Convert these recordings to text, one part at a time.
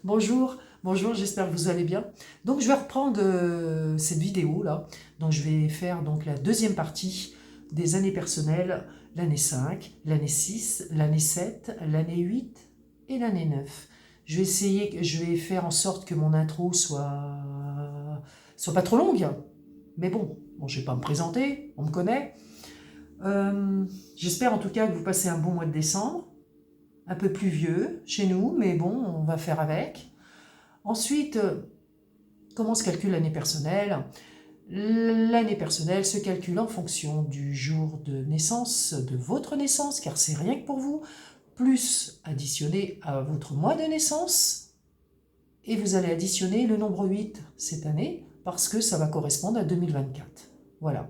Bonjour, bonjour, j'espère que vous allez bien. Donc je vais reprendre cette vidéo là. Donc je vais faire donc la deuxième partie des années personnelles, l'année 5, l'année 6, l'année 7, l'année 8 et l'année 9. Je vais faire en sorte que mon intro soit pas trop longue. Mais bon, je vais pas me présenter, on me connaît. J'espère en tout cas que vous passez un bon mois de décembre. Un peu pluvieux chez nous, mais bon, on va faire avec. Ensuite, comment se calcule l'année personnelle? L'année personnelle se calcule en fonction du jour de naissance, de votre naissance, car c'est rien que pour vous, plus additionné à votre mois de naissance, et vous allez additionner le nombre 8 cette année, parce que ça va correspondre à 2024. Voilà,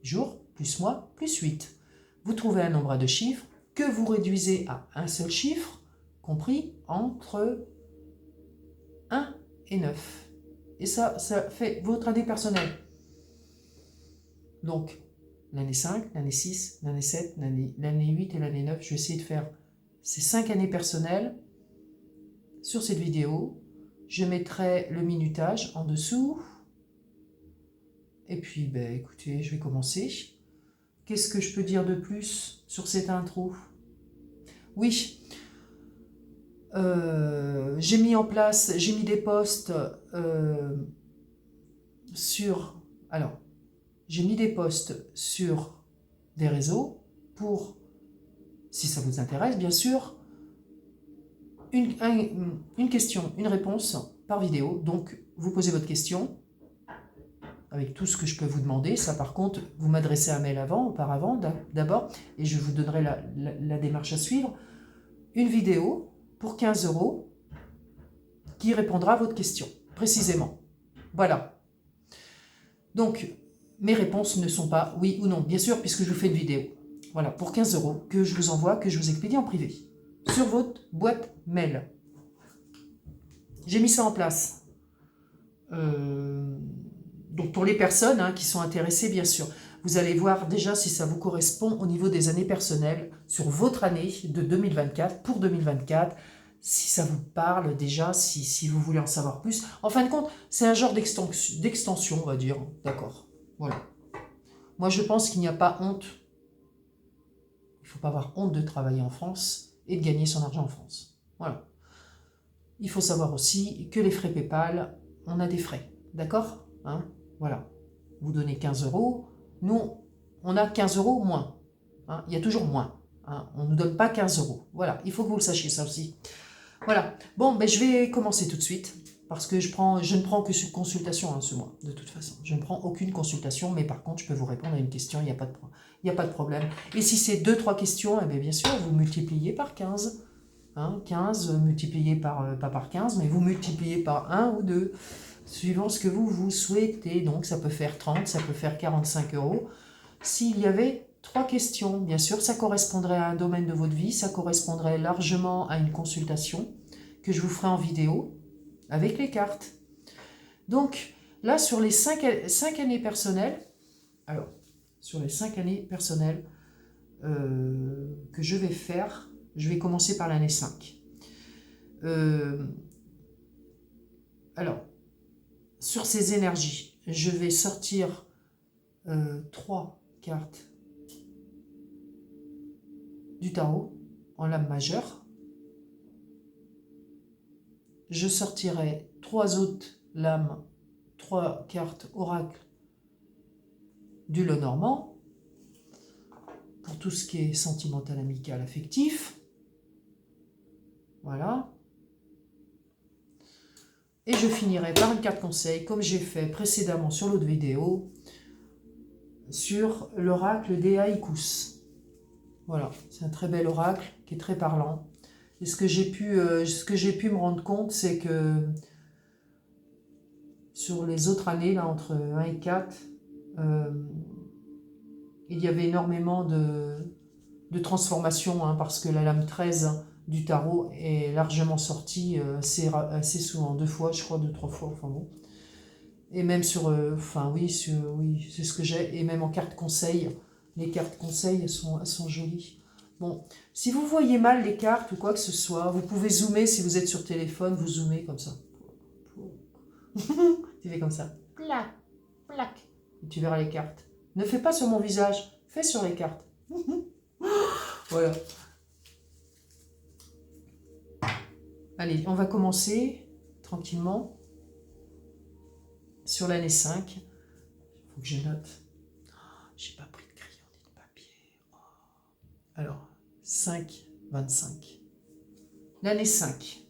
jour plus mois plus 8. Vous trouvez un nombre à deux chiffres que vous réduisez à un seul chiffre, compris entre 1 et 9. Et ça fait votre année personnelle. Donc, l'année 5, l'année 6, l'année 7, l'année 8 et l'année 9, je vais essayer de faire ces 5 années personnelles sur cette vidéo. Je mettrai le minutage en dessous. Et puis, écoutez, je vais commencer. Qu'est-ce que je peux dire de plus sur cette intro? Oui, j'ai mis des posts sur... Alors, j'ai mis des posts sur des réseaux pour, si ça vous intéresse, bien sûr, une question, une réponse par vidéo. Donc, vous posez votre question avec tout ce que je peux vous demander. Ça, par contre, vous m'adressez un mail auparavant, d'abord, et je vous donnerai la démarche à suivre. Une vidéo pour 15 € qui répondra à votre question, précisément. Voilà. Donc, mes réponses ne sont pas oui ou non, bien sûr, puisque je vous fais une vidéo. Voilà, pour 15 € que je vous envoie, que je vous expédie en privé, sur votre boîte mail. J'ai mis ça en place. Donc pour les personnes qui sont intéressées, bien sûr, vous allez voir déjà si ça vous correspond au niveau des années personnelles sur votre année de 2024, pour 2024, si ça vous parle déjà, si vous voulez en savoir plus. En fin de compte, c'est un genre d'extension, on va dire. D'accord, voilà. Moi, je pense qu'il n'y a pas honte. Il ne faut pas avoir honte de travailler en France et de gagner son argent en France. Voilà. Il faut savoir aussi que les frais PayPal, on a des frais. D'accord, voilà. Vous donnez 15 €. Nous, on a 15 € moins. Il y a toujours moins. On ne nous donne pas 15 €. Voilà, il faut que vous le sachiez, ça aussi. Voilà. Bon, je vais commencer tout de suite. Parce que je ne prends que sur consultation ce mois, de toute façon. Je ne prends aucune consultation, mais par contre, je peux vous répondre à une question, il n'y a pas de problème. Et si c'est 2-3 questions, bien sûr, vous multipliez par 15. 15 multiplié par, pas par 15, mais vous multipliez par 1 ou 2, suivant ce que vous souhaitez. Donc ça peut faire 30, ça peut faire 45 €. S'il y avait 3 questions, bien sûr, ça correspondrait à un domaine de votre vie, ça correspondrait largement à une consultation que je vous ferai en vidéo avec les cartes. Donc là, sur les 5 années personnelles, alors, sur les 5 années personnelles que je vais faire, je vais commencer par l'année 5. Alors, sur ces énergies, je vais sortir 3 cartes du tarot en lame majeure. Je sortirai 3 autres lames, 3 cartes oracle du Lenormand pour tout ce qui est sentimental, amical, affectif. Voilà. Et je finirai par une carte conseil, comme j'ai fait précédemment sur l'autre vidéo, sur l'oracle des haïkus. Voilà, c'est un très bel oracle qui est très parlant. Et ce que j'ai pu me rendre compte, c'est que sur les autres années, là, entre 1 et 4, il y avait énormément de transformations, parce que la lame 13 du tarot est largement sortie assez souvent, 2 fois, je crois, 2-3 fois, enfin bon. Et même oui, c'est ce que j'ai, et même en carte conseil, les cartes conseil, elles sont jolies. Bon, si vous voyez mal les cartes ou quoi que ce soit, vous pouvez zoomer si vous êtes sur téléphone, vous zoomez comme ça. Tu fais comme ça. Plac, plac. Et tu verras les cartes. Ne fais pas sur mon visage, fais sur les cartes. Voilà. Allez, on va commencer tranquillement sur l'année 5. Il faut que je note. J'ai pas pris de crayon ni de papier. Alors, 5, 25. L'année 5.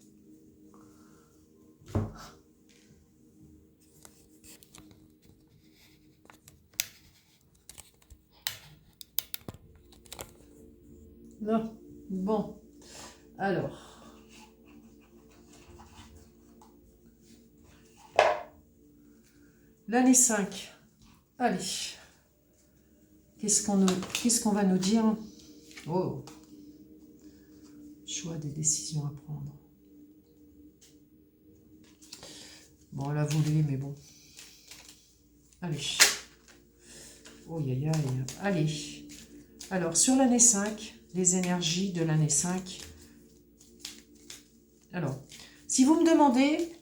Non. Bon. Alors. L'année 5. Allez. Qu'est-ce qu'on va nous dire? Oh. Choix des décisions à prendre. Bon, là, vous voulez, mais bon. Allez. Oh, aïe, aïe. Allez. Alors, sur l'année 5, les énergies de l'année 5. Alors, si vous me demandez...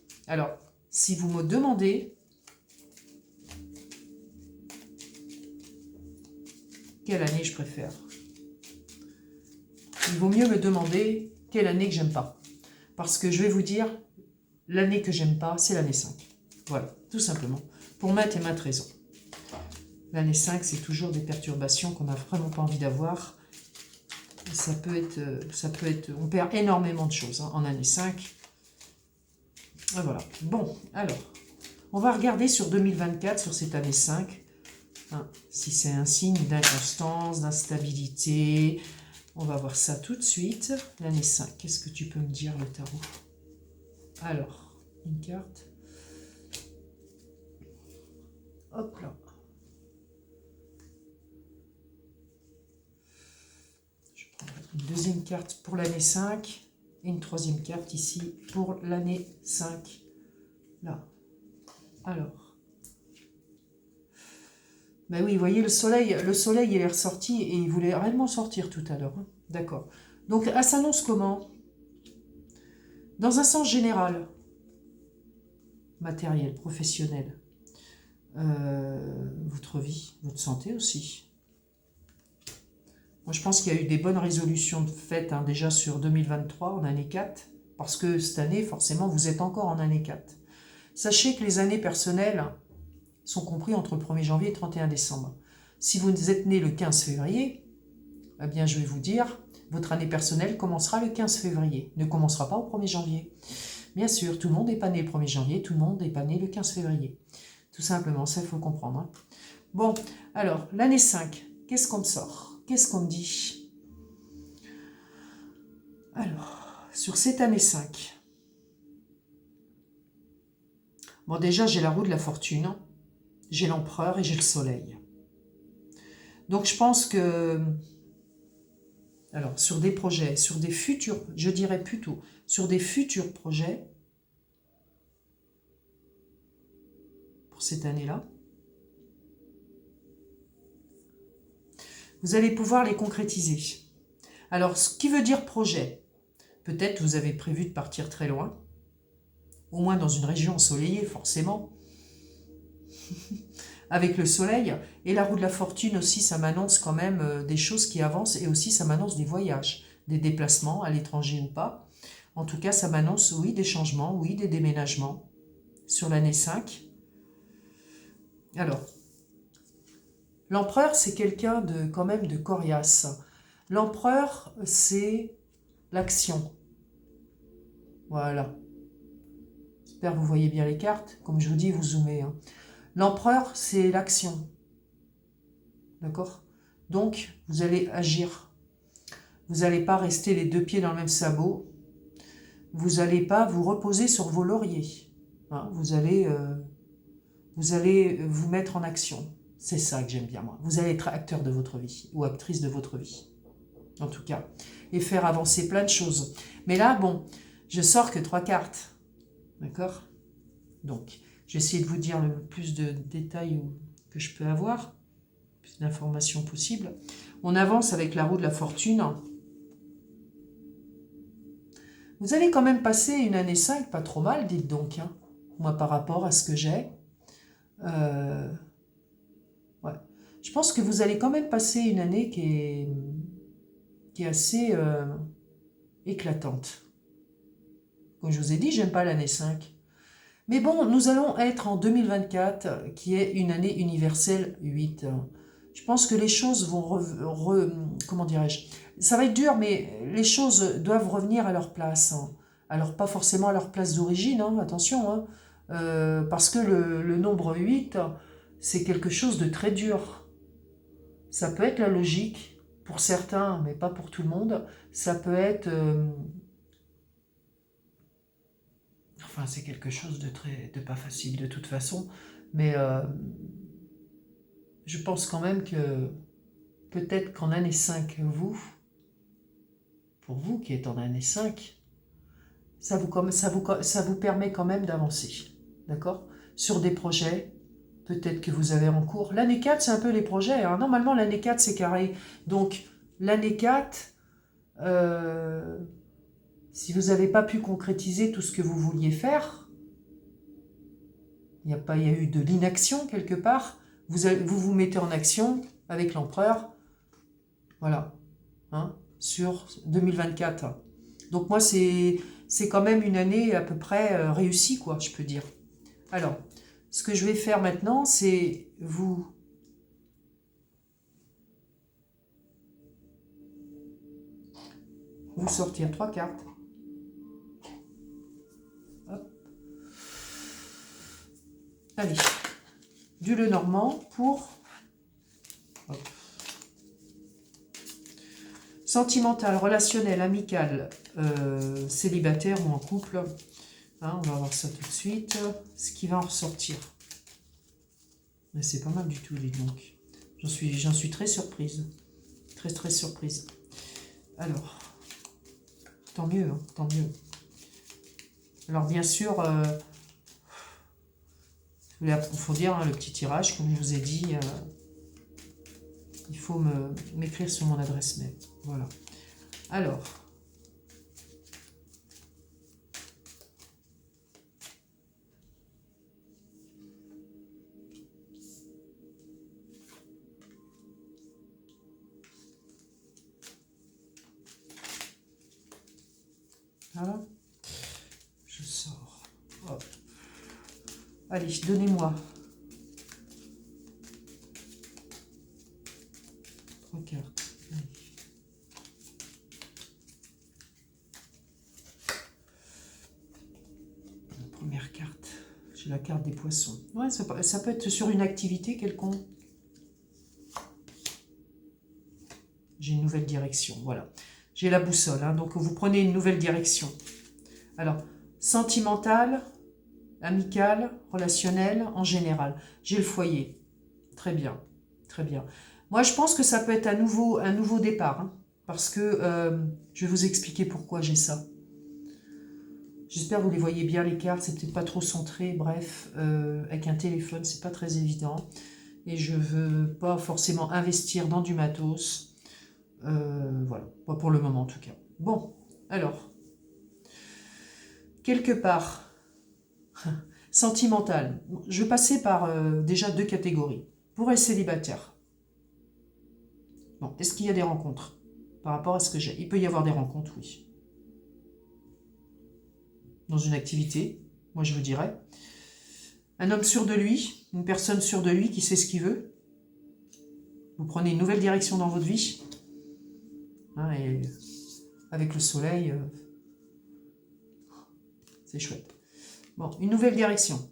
quelle année je préfère? Il vaut mieux me demander quelle année que j'aime pas. Parce que je vais vous dire, l'année que j'aime pas, c'est l'année 5. Voilà, tout simplement. Pour maintes et maintes raisons. L'année 5, c'est toujours des perturbations qu'on n'a vraiment pas envie d'avoir. Ça peut être... On perd énormément de choses en année 5. Et voilà. Bon, alors, on va regarder sur 2024, sur cette année 5. Si c'est un signe d'inconstance, d'instabilité, on va voir ça tout de suite. L'année 5, qu'est-ce que tu peux me dire, le tarot? Alors, une carte. Hop là. Je prends une deuxième carte pour l'année 5 et une troisième carte ici pour l'année 5. Là. Alors. Ben oui, vous voyez, le soleil il est ressorti et il voulait réellement sortir tout à l'heure. Hein. D'accord. Donc, elle s'annonce comment? Dans un sens général, matériel, professionnel, votre vie, votre santé aussi. Moi, je pense qu'il y a eu des bonnes résolutions faites déjà sur 2023, en année 4, parce que cette année, forcément, vous êtes encore en année 4. Sachez que les années personnelles sont compris entre le 1er janvier et 31 décembre. Si vous êtes né le 15 février, eh bien, je vais vous dire, votre année personnelle commencera le 15 février, ne commencera pas au 1er janvier. Bien sûr, tout le monde n'est pas né le 1er janvier, tout le monde n'est pas né le 15 février. Tout simplement, ça, il faut comprendre. Hein. Bon, alors, l'année 5, qu'est-ce qu'on me sort? Qu'est-ce qu'on me dit? Alors, sur cette année 5, bon, déjà, j'ai la roue de la fortune, j'ai l'empereur et j'ai le soleil. Donc, je pense que... Alors, sur des projets, sur des futurs... Je dirais plutôt, sur des futurs projets, pour cette année-là, vous allez pouvoir les concrétiser. Alors, ce qui veut dire projet, peut-être vous avez prévu de partir très loin, au moins dans une région ensoleillée, forcément, avec le soleil, et la roue de la fortune aussi, ça m'annonce quand même des choses qui avancent, et aussi ça m'annonce des voyages, des déplacements à l'étranger ou pas. En tout cas, ça m'annonce, oui, des changements, oui, des déménagements sur l'année 5. Alors, l'empereur, c'est quelqu'un de quand même de coriace. L'empereur, c'est l'action. Voilà. J'espère que vous voyez bien les cartes. Comme je vous dis, vous zoomez. Hein. L'empereur, c'est l'action. D'accord? Donc, vous allez agir. Vous n'allez pas rester les deux pieds dans le même sabot. Vous n'allez pas vous reposer sur vos lauriers. Hein, vous allez vous mettre en action. C'est ça que j'aime bien, moi. Vous allez être acteur de votre vie, ou actrice de votre vie, en tout cas. Et faire avancer plein de choses. Mais là, bon, je sors que 3 cartes. D'accord? Donc, je vais essayer de vous dire le plus de détails que je peux avoir, le plus d'informations possibles. On avance avec la roue de la fortune. Vous allez quand même passer une année 5, pas trop mal, dites donc, hein, moi par rapport à ce que j'ai. Ouais. Je pense que vous allez quand même passer une année qui est assez éclatante. Comme je vous ai dit, j'aime pas l'année 5. Mais bon, nous allons être en 2024, qui est une année universelle 8. Je pense que les choses vont... comment dirais-je? Ça va être dur, mais les choses doivent revenir à leur place, hein. Alors, pas forcément à leur place d'origine, hein, attention, hein. Parce que le nombre 8, c'est quelque chose de très dur. Ça peut être la logique pour certains, mais pas pour tout le monde. Ça peut être... enfin, c'est quelque chose de pas facile de toute façon. Mais je pense quand même que peut-être qu'en année 5, pour vous qui êtes en année 5, ça vous permet quand même d'avancer. D'accord? Sur des projets, peut-être que vous avez en cours. L'année 4, c'est un peu les projets, hein. Normalement, l'année 4, c'est carré. Donc, l'année 4, si vous n'avez pas pu concrétiser tout ce que vous vouliez faire, il y a eu de l'inaction quelque part, vous mettez en action avec l'empereur, voilà, hein, sur 2024. Donc moi, c'est quand même une année à peu près réussie, quoi, je peux dire. Alors, ce que je vais faire maintenant, c'est vous sortir 3 cartes. Hop. Allez, du Lenormand pour... Hop. Sentimental, relationnel, amical, célibataire ou en couple. Hein, on va voir ça tout de suite. Ce qui va en ressortir. Mais c'est pas mal du tout, dis donc. J'en suis très surprise. Très, très surprise. Alors, tant mieux, hein, tant mieux. Alors, bien sûr, je voulais approfondir, hein, le petit tirage, comme je vous ai dit. Il faut m'écrire sur mon adresse mail. Voilà. Alors. Voilà. Je sors. Hop. Allez, donnez-moi. 3 cartes. Allez. La première carte. J'ai la carte des poissons. Ouais, ça peut être sur une activité quelconque. J'ai une nouvelle direction, voilà. J'ai la boussole, hein, donc vous prenez une nouvelle direction. Alors, sentimental, amical, relationnel, en général. J'ai le foyer. Très bien, très bien. Moi, je pense que ça peut être un nouveau départ, hein, parce que je vais vous expliquer pourquoi j'ai ça. J'espère que vous les voyez bien, les cartes, c'est peut-être pas trop centré, bref, avec un téléphone, c'est pas très évident. Et je veux pas forcément investir dans du matos. Voilà, pas pour le moment en tout cas. Bon, alors, quelque part, sentimental. Je vais passer par déjà 2 catégories. Pour les célibataires. Bon, est-ce qu'il y a des rencontres par rapport à ce que j'ai? Il peut y avoir des rencontres, oui. Dans une activité, moi je vous dirais. Un homme sûr de lui, une personne sûre de lui qui sait ce qu'il veut. Vous prenez une nouvelle direction dans votre vie. Hein, et avec le soleil, c'est chouette. Bon, une nouvelle direction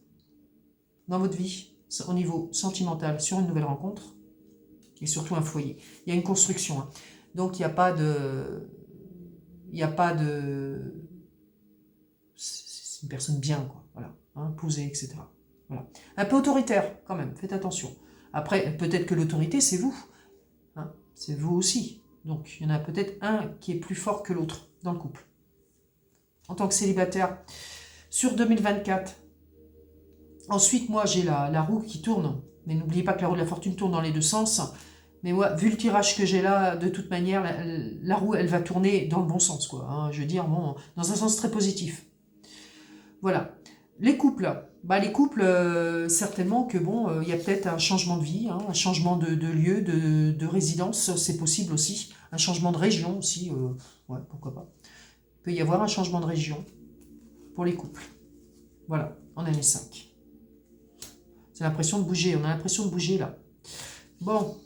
dans votre vie, au niveau sentimental, sur une nouvelle rencontre, et surtout un foyer. Il y a une construction, hein. Donc il n'y a pas de... C'est une personne bien, quoi. Voilà, hein, posée, etc. Voilà. Un peu autoritaire, quand même, faites attention. Après, peut-être que l'autorité, c'est vous. Hein, c'est vous aussi. Donc, il y en a peut-être un qui est plus fort que l'autre dans le couple. En tant que célibataire, sur 2024. Ensuite, moi, j'ai la roue qui tourne. Mais n'oubliez pas que la roue de la fortune tourne dans les deux sens. Mais moi, vu le tirage que j'ai là, de toute manière, la roue, elle va tourner dans le bon sens, quoi. Hein, je veux dire, bon, dans un sens très positif. Voilà. Les couples. Bah, les couples, certainement que bon, il y a peut-être un changement de vie, hein, un changement de lieu, de résidence, c'est possible aussi. Un changement de région aussi, ouais, pourquoi pas. Il peut y avoir un changement de région pour les couples. Voilà, en année 5. C'est l'impression de bouger, on a l'impression de bouger là. Bon,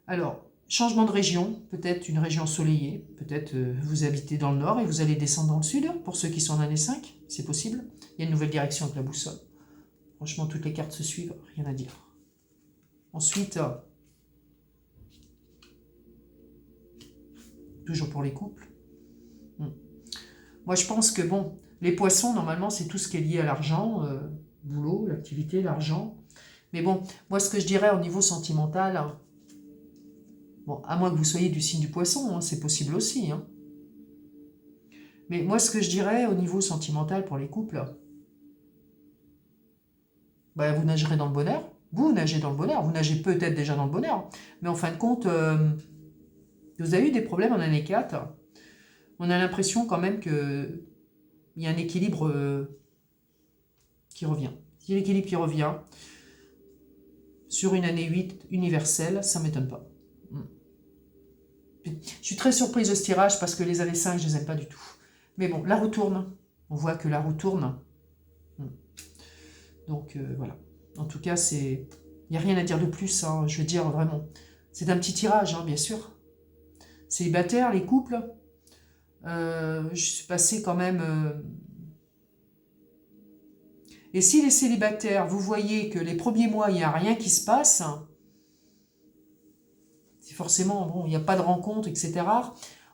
alors, changement de région, peut-être une région ensoleillée, peut-être vous habitez dans le nord et vous allez descendre dans le sud, pour ceux qui sont en année 5, c'est possible. Il y a une nouvelle direction avec la boussole. Franchement, toutes les cartes se suivent, rien à dire. Ensuite, toujours pour les couples. Moi, je pense que, bon, les poissons, normalement, c'est tout ce qui est lié à l'argent, boulot, l'activité, l'argent. Mais bon, moi, ce que je dirais au niveau sentimental, bon, à moins que vous soyez du signe du poisson, hein, c'est possible aussi. Hein. Mais moi, ce que je dirais au niveau sentimental pour les couples, bah, vous nagerez dans le bonheur. Vous nagez dans le bonheur. Vous nagez peut-être déjà dans le bonheur. Mais en fin de compte, vous avez eu des problèmes en année 4. On a l'impression quand même qu'il y a un équilibre qui revient. Il y a l'équilibre qui revient sur une année 8 universelle, ça ne m'étonne pas. Je suis très surprise de ce tirage parce que les années 5, je ne les aime pas du tout. Mais bon, la roue tourne. On voit que la roue tourne. Donc voilà. En tout cas, il n'y a rien à dire de plus. Hein, je veux dire, vraiment. C'est un petit tirage, hein, bien sûr. Célibataires, les couples. Je suis passée quand même... Et si les célibataires, vous voyez que les premiers mois, il n'y a rien qui se passe... Forcément, bon, il n'y a pas de rencontre, etc.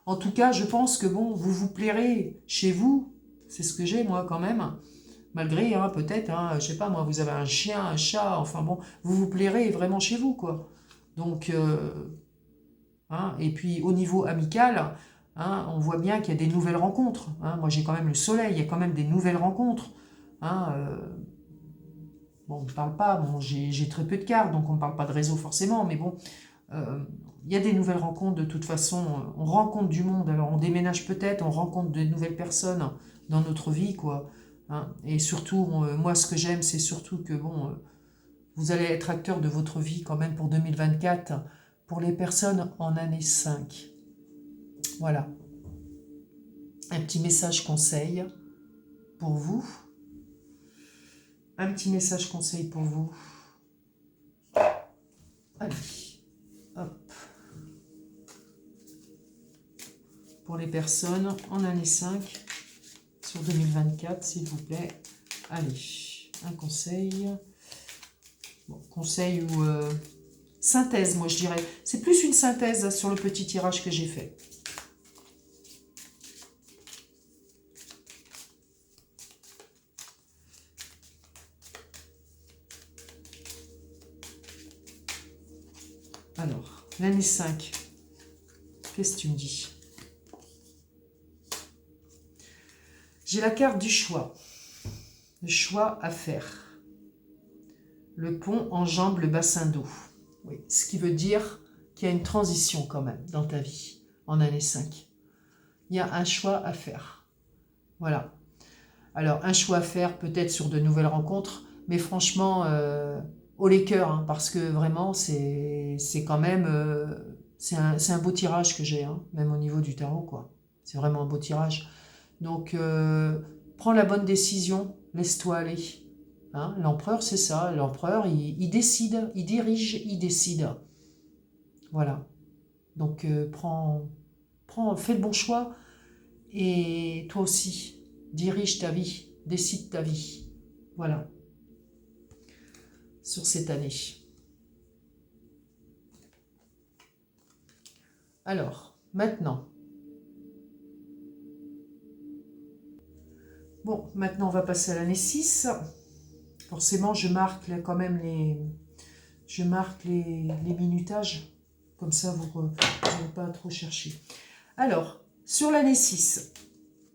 En tout cas, je pense que bon, vous vous plairez chez vous. C'est ce que j'ai, moi, quand même. Malgré, hein, peut-être, hein, je sais pas, moi, vous avez un chien, un chat, enfin bon, vous vous plairez vraiment chez vous, quoi. Donc, hein, et puis, au niveau amical, hein, on voit bien qu'il y a des nouvelles rencontres. Hein. Moi, j'ai quand même le soleil, il y a quand même des nouvelles rencontres. Hein, bon, on ne parle pas, bon, j'ai très peu de cartes, donc on ne parle pas de réseau forcément, mais bon... il y a des nouvelles rencontres de toute façon, on rencontre du monde, alors on déménage peut-être, on rencontre de nouvelles personnes dans notre vie, quoi. Hein. Et surtout, moi ce que j'aime, c'est surtout que bon, vous allez être acteur de votre vie quand même pour 2024, pour les personnes en année 5. Voilà. Un petit message conseil pour vous. Un petit message conseil pour vous. Allez, hop. Pour les personnes en année 5 sur 2024, s'il vous plaît. Allez, un conseil. Bon, conseil ou synthèse, moi je dirais. C'est plus une synthèse sur le petit tirage que j'ai fait. Alors, l'année 5, qu'est-ce que tu me dis ? J'ai la carte du choix. Le choix à faire. Le pont enjambe le bassin d'eau. Oui, ce qui veut dire qu'il y a une transition quand même dans ta vie, en année 5. Il y a un choix à faire. Voilà. Alors, un choix à faire peut-être sur de nouvelles rencontres, mais franchement, haut les cœurs, hein, parce que vraiment, c'est quand même... c'est un beau tirage que j'ai, hein, même au niveau du tarot, quoi. C'est vraiment un beau tirage. Donc, prends la bonne décision, laisse-toi aller. Hein, l'empereur, c'est ça. L'empereur, il décide, il dirige, il décide. Voilà. Donc, fais le bon choix. Et toi aussi, dirige ta vie, décide ta vie. Voilà. Sur cette année. Alors, maintenant... Bon, maintenant on va passer à l'année 6. Forcément, je marque là, quand même les minutages. Comme ça, vous n'allez pas trop chercher. Alors, sur l'année 6,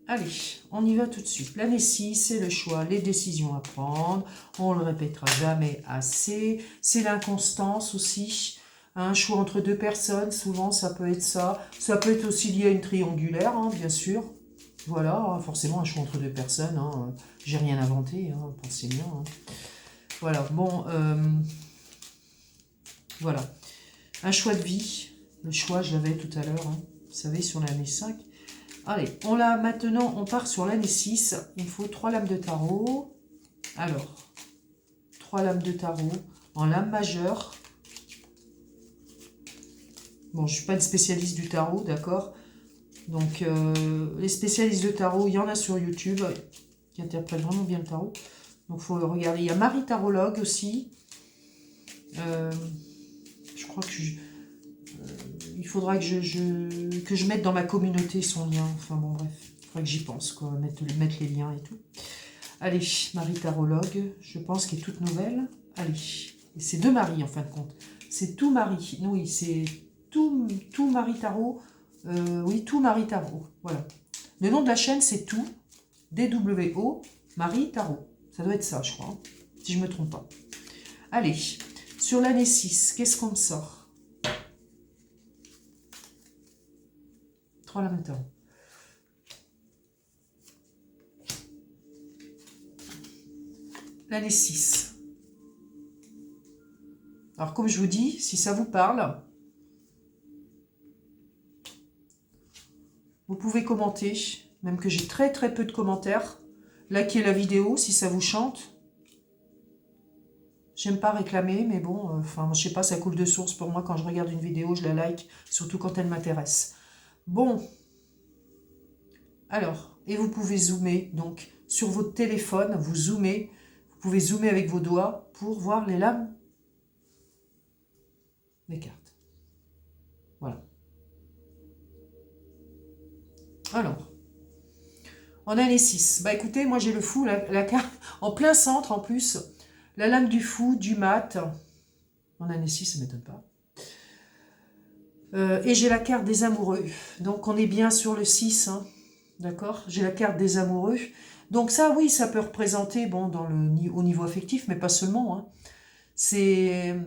allez, on y va tout de suite. L'année 6, c'est le choix, les décisions à prendre. On ne le répétera jamais assez. C'est l'inconstance aussi. Un choix entre deux personnes, souvent ça peut être ça. Ça peut être aussi lié à une triangulaire, hein, bien sûr. Voilà, hein, forcément un choix entre deux personnes. Hein, j'ai rien inventé, hein, pensez bien. Hein. Voilà, bon, voilà. Un choix de vie. Le choix, je l'avais tout à l'heure, hein, vous savez, sur l'année 5. Allez, on l'a maintenant, on part sur l'année 6. Il faut 3 lames de tarot. Alors, 3 lames de tarot en lame majeure. Bon, je ne suis pas une spécialiste du tarot, d'accord? Donc, les spécialistes de tarot, il y en a sur YouTube qui interprètent vraiment bien le tarot. Donc, il faut regarder. Il y a Marie Tarologue aussi. Je crois que il faudra que je mette dans ma communauté son lien. Enfin, bon, bref. Il faudra que j'y pense, quoi. Mettre les liens et tout. Allez, Marie Tarologue, je pense qu'elle est toute nouvelle. Allez. Et c'est deux Marie, en fin de compte. C'est tout Marie. Oui, c'est tout Marie Tarot. Oui, tout Marie Tarot. Voilà. Le nom de la chaîne, c'est tout. DWO Marie Tarot. Ça doit être ça, je crois. Hein, si je ne me trompe pas. Allez. Sur l'année 6, qu'est-ce qu'on me sort? 3 lames de tarot. L'année 6. Alors, comme je vous dis, si ça vous parle, vous pouvez commenter, même que j'ai très très peu de commentaires. Likez la vidéo si ça vous chante. J'aime pas réclamer, mais bon, enfin, je sais pas, ça coule de source pour moi. Quand je regarde une vidéo, je la like, surtout quand elle m'intéresse. Bon. Alors, et vous pouvez zoomer, donc, sur votre téléphone, vous zoomez. Vous pouvez zoomer avec vos doigts pour voir les lames des cartes. Voilà. Alors, en année 6. Bah écoutez, moi j'ai le fou, la carte en plein centre en plus. La lame du fou, du mat. En année 6, ça ne m'étonne pas. Et j'ai la carte des amoureux. Donc on est bien sur le 6. Hein, d'accord? J'ai la carte des amoureux. Donc ça, oui, ça peut représenter, bon, au niveau affectif, mais pas seulement. Hein. C'est...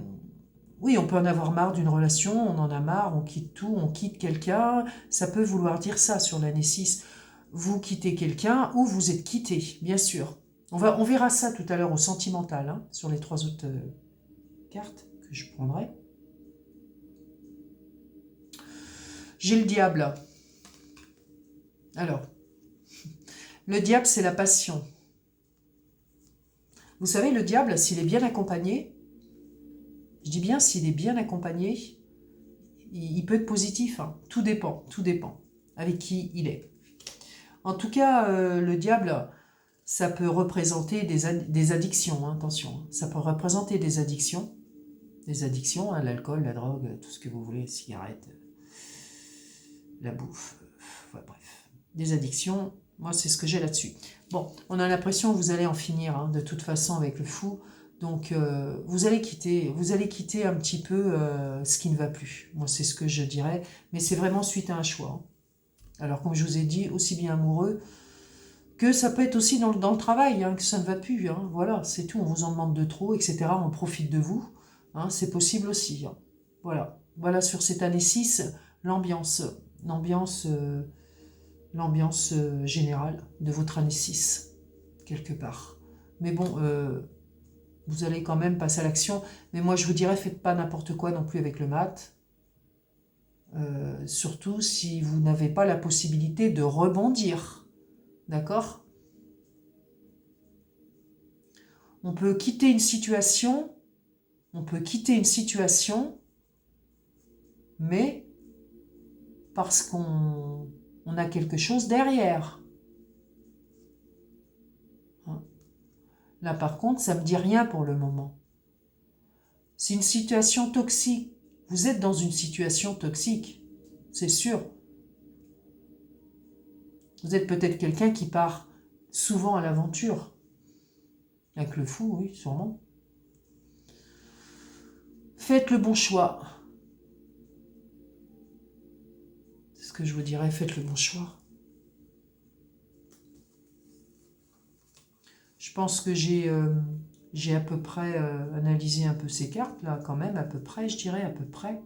Oui, on peut en avoir marre d'une relation, on en a marre, on quitte tout, on quitte quelqu'un. Ça peut vouloir dire ça sur l'année 6. Vous quittez quelqu'un ou vous êtes quitté, bien sûr. On verra ça tout à l'heure au sentimental, hein, sur les 3 autres cartes que je prendrai. J'ai le diable. Alors, le diable, c'est la passion. Vous savez, le diable, s'il est bien accompagné, je dis bien s'il est bien accompagné, il peut être positif. Hein. Tout dépend avec qui il est. En tout cas, le diable, ça peut représenter des addictions, hein, attention. Ça peut représenter des addictions à l'alcool, la drogue, tout ce que vous voulez, cigarettes, la bouffe, bref. Des addictions, moi c'est ce que j'ai là-dessus. Bon, on a l'impression que vous allez en finir, hein, de toute façon, avec le fou. Donc, vous allez quitter un petit peu ce qui ne va plus. Moi, c'est ce que je dirais. Mais c'est vraiment suite à un choix. Hein. Alors, comme je vous ai dit, aussi bien amoureux que ça peut être aussi dans le travail, hein, que ça ne va plus. Hein. Voilà, c'est tout. On vous en demande de trop, etc. On profite de vous. Hein, c'est possible aussi. Hein. Voilà. Voilà sur cette année 6, l'ambiance générale de votre année 6, quelque part. Mais bon, vous allez quand même passer à l'action. Mais moi, je vous dirais, faites pas n'importe quoi non plus avec le mat. Surtout si vous n'avez pas la possibilité de rebondir. D'accord? On peut quitter une situation, mais parce qu'on a quelque chose derrière. Hein. Là, par contre, ça ne me dit rien pour le moment. C'est une situation toxique. Vous êtes dans une situation toxique, c'est sûr. Vous êtes peut-être quelqu'un qui part souvent à l'aventure. Avec le fou, oui, sûrement. Faites le bon choix. C'est ce que je vous dirais, faites le bon choix. Je pense que j'ai J'ai à peu près analysé un peu ces cartes, là, quand même, à peu près, je dirais, à peu près.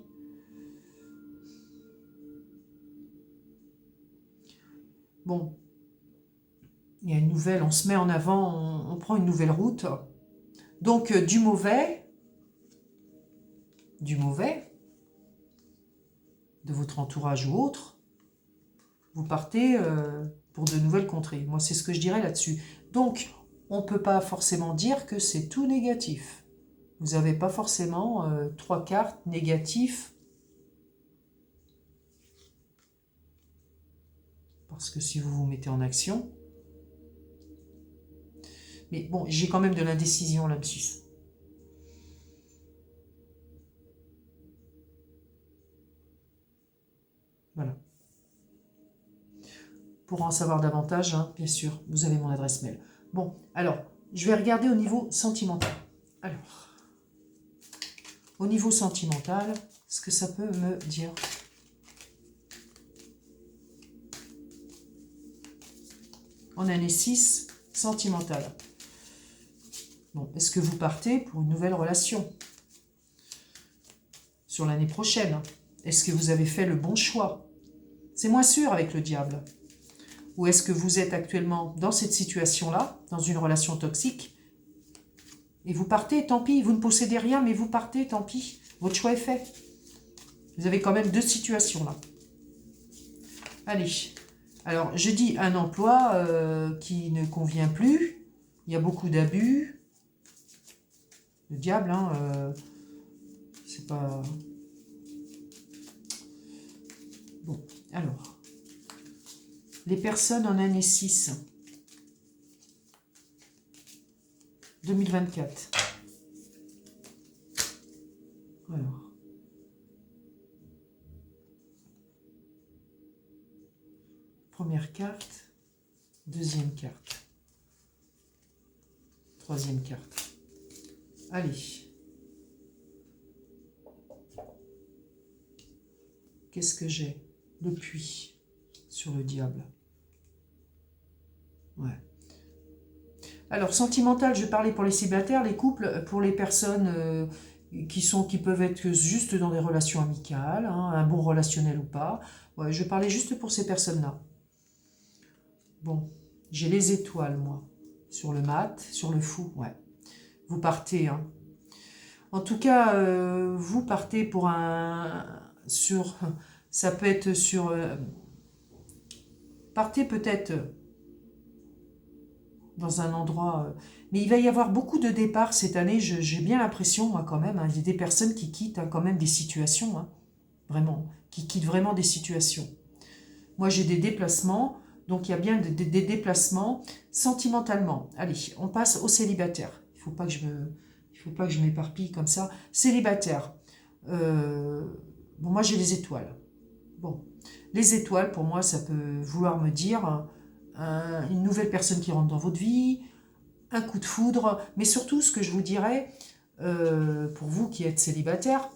Bon, il y a une nouvelle, on se met en avant, on prend une nouvelle route. Donc, du mauvais, de votre entourage ou autre, vous partez pour de nouvelles contrées. Moi, c'est ce que je dirais là-dessus. Donc, on ne peut pas forcément dire que c'est tout négatif. Vous n'avez pas forcément 3 cartes négatives. Parce que si vous vous mettez en action... Mais bon, j'ai quand même de l'indécision là-dessus. Voilà. Pour en savoir davantage, hein, bien sûr, vous avez mon adresse mail. Bon, alors, je vais regarder au niveau sentimental. Alors, au niveau sentimental, ce que ça peut me dire. En année 6, sentimentale. Bon, est-ce que vous partez pour une nouvelle relation sur l'année prochaine? Est-ce que vous avez fait le bon choix? C'est moins sûr avec le diable. Ou est-ce que vous êtes actuellement dans cette situation-là, dans une relation toxique, et vous partez, tant pis, vous ne possédez rien, mais vous partez, tant pis, votre choix est fait. Vous avez quand même 2 situations là. Allez, alors je dis un emploi qui ne convient plus, il y a beaucoup d'abus. Le diable, hein, c'est pas... Bon, alors, les personnes en année 6, 2024. Alors, première carte, deuxième carte, troisième carte. Allez. Qu'est-ce que j'ai? Le puits sur le diable. Ouais. Alors, sentimental, je parlais pour les célibataires, les couples, pour les personnes qui peuvent être juste dans des relations amicales, hein, un bon relationnel ou pas. Ouais, je parlais juste pour ces personnes-là. Bon, j'ai les étoiles, moi, sur le mat, sur le fou, ouais. Vous partez, hein. En tout cas, vous partez pour ça peut être sur... partez peut-être dans un endroit... mais il va y avoir beaucoup de départs cette année, j'ai bien l'impression, moi, quand même. Hein, il y a des personnes qui quittent hein, quand même des situations, hein, vraiment, qui quittent vraiment des situations. Moi, j'ai des déplacements, donc il y a bien des déplacements sentimentalement. Allez, on passe aux célibataires. Il ne faut pas que je m'éparpille comme ça. Célibataire. Bon, moi, j'ai les étoiles. Bon, les étoiles, pour moi, ça peut vouloir me dire une nouvelle personne qui rentre dans votre vie, un coup de foudre, mais surtout, ce que je vous dirais, pour vous qui êtes célibataire,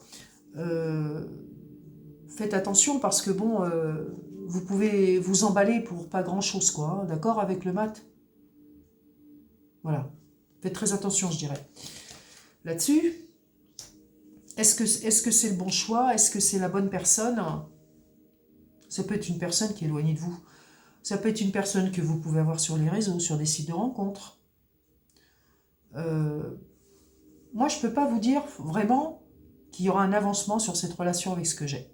faites attention parce que, bon, vous pouvez vous emballer pour pas grand-chose, quoi, hein, d'accord, avec le mat. Voilà. Faites très attention, je dirais. Là-dessus, est-ce que c'est le bon choix? Est-ce que c'est la bonne personne? Ça peut être une personne qui est éloignée de vous. Ça peut être une personne que vous pouvez avoir sur les réseaux, sur des sites de rencontres. Moi, je ne peux pas vous dire vraiment qu'il y aura un avancement sur cette relation avec ce que j'ai.